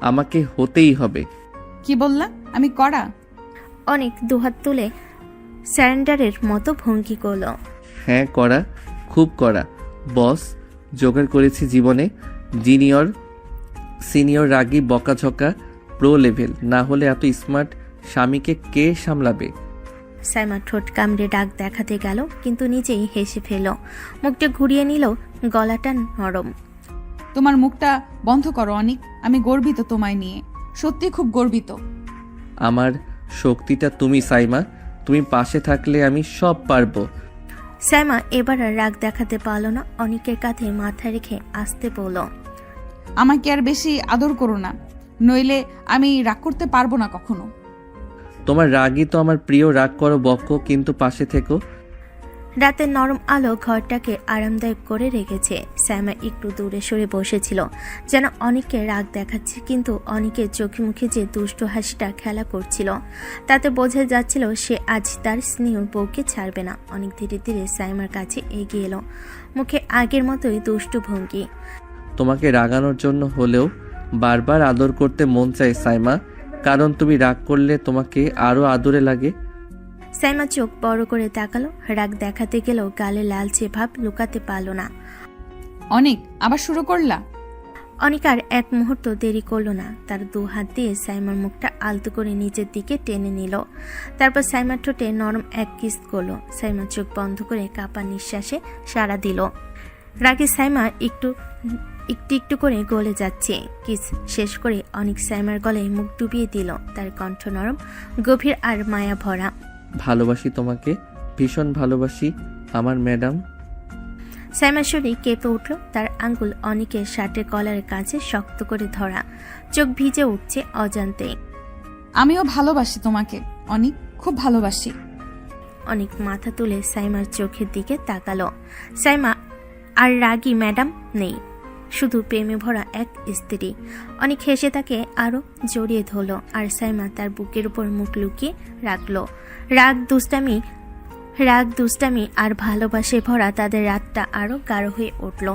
আমাকে হতেই হবে। কি বললা? আমি কড়া? অনেক দুহাত তুলে স্যারেন্ডারের মতো ভঙ্গি করলো। হ্যাঁ কড়া, খুব কড়া। বস, জোগাড় করেছি জীবনে জিনিয়র সিনিয়র রাগী বকাঝকা প্রো লেভেল, না হলে এত স্মার্ট স্বামীকে কে সামলাবে? সাইমা ঠোঁট কামড়ে ডাক দেখাতে গেল, কিন্তু নিজেই হেসে ফেল। মুখটা ঘুরিয়ে নিল, গলাটা নরম। তোমার মুখটা বন্ধ করো অনিক, আমি গর্বিত তোমায় নিয়ে, সত্যি খুব গর্বিত। আমার শক্তিটা তুমি সাইমা, তুমি পাশে থাকলে আমি সব পারবো। সাইমা এবার আর রাগ দেখাতে পারল না। অনিকের কাঁধে মাথা রেখে আসতে বলল, আমাকে আর বেশি আদর করো না, নইলে আমি রাগ করতে পারবো না কখনো। তোমার রাগই তো আমার প্রিয়, রাগ করো বক্কো, কিন্তু পাশে থেকো। রাতের নরম আলো ঘরটাকে আরামদায়ক করে রেখেছে। সাইমা একটু দূরে সরে বসেছিল, যেন অনেককে রাগ দেখাচ্ছে, কিন্তু অনেকের চোখে মুখে যে দুষ্টু হাসিটা খেলা করছিল, তাতে বোঝা যাচ্ছিল সে আজ তার স্নেহ বউকে ছাড়বে না। অনেক ধীরে ধীরে সাইমার কাছে এগিয়ে এলো, মুখে আগের মতোই দুষ্টু ভঙ্গি। তোমাকে রাগানোর জন্য হলেও বারবার আদর করতে মন চায় সাইমা, কারণ তুমি রাগ করলে তোমাকে আরও আদরে লাগে। সাইমা চোখ বড় করে তাকালো। রাগ দেখাতে গেলেও গালে লালচে ভাব লুকাতে পারল না। অনেক আবার শুরু করলা? অনিক আর এক মুহূর্ত দেরি করলো না। তার 2 হাত দিয়ে সাইমার মুখটা আলতো করে নিচের দিকে টেনে নিল। তারপর সাইমার ঠোঁটে নরম এক কিস করলো। সাইমা চোখ বন্ধ করে কাপা নিঃশ্বাসে সাড়া দিল। রাগে সাইমা একটু একটু করে গলে যাচ্ছে। কিস শেষ করে অনিক সাইমার গলায় মুখ ডুবিয়ে দিল। তার কণ্ঠ নরম, গভীর আর মায়া ভরা। ভালোবাসি তোমাকে, ভীষণ ভালোবাসি আমার ম্যাডাম। সাইমার শরীর কেঁপে উঠল। তার আঙ্গুল অনিকের শার্টের কলারের কাছে শক্ত করে ধরা, চোখ ভিজে উঠছে অজান্তে। আমিও ভালোবাসি তোমাকে অনেক, খুব ভালোবাসি। অনেক মাথা তুলে সাইমার চোখের দিকে তাকালো। সাইমা আর রাগী ম্যাডাম নেই, শুধু প্রেমে ভরা এক স্ত্রী। অনেক হেসে তাকে আরো জড়িয়ে ধরলো, আর সাইমা তার বুকের উপর মুখ লুকিয়ে রাখলো। রাগ দুষ্টামি আর ভালোবাসে ভরা তাদের রাতটা আরো গাঢ় হয়ে উঠল।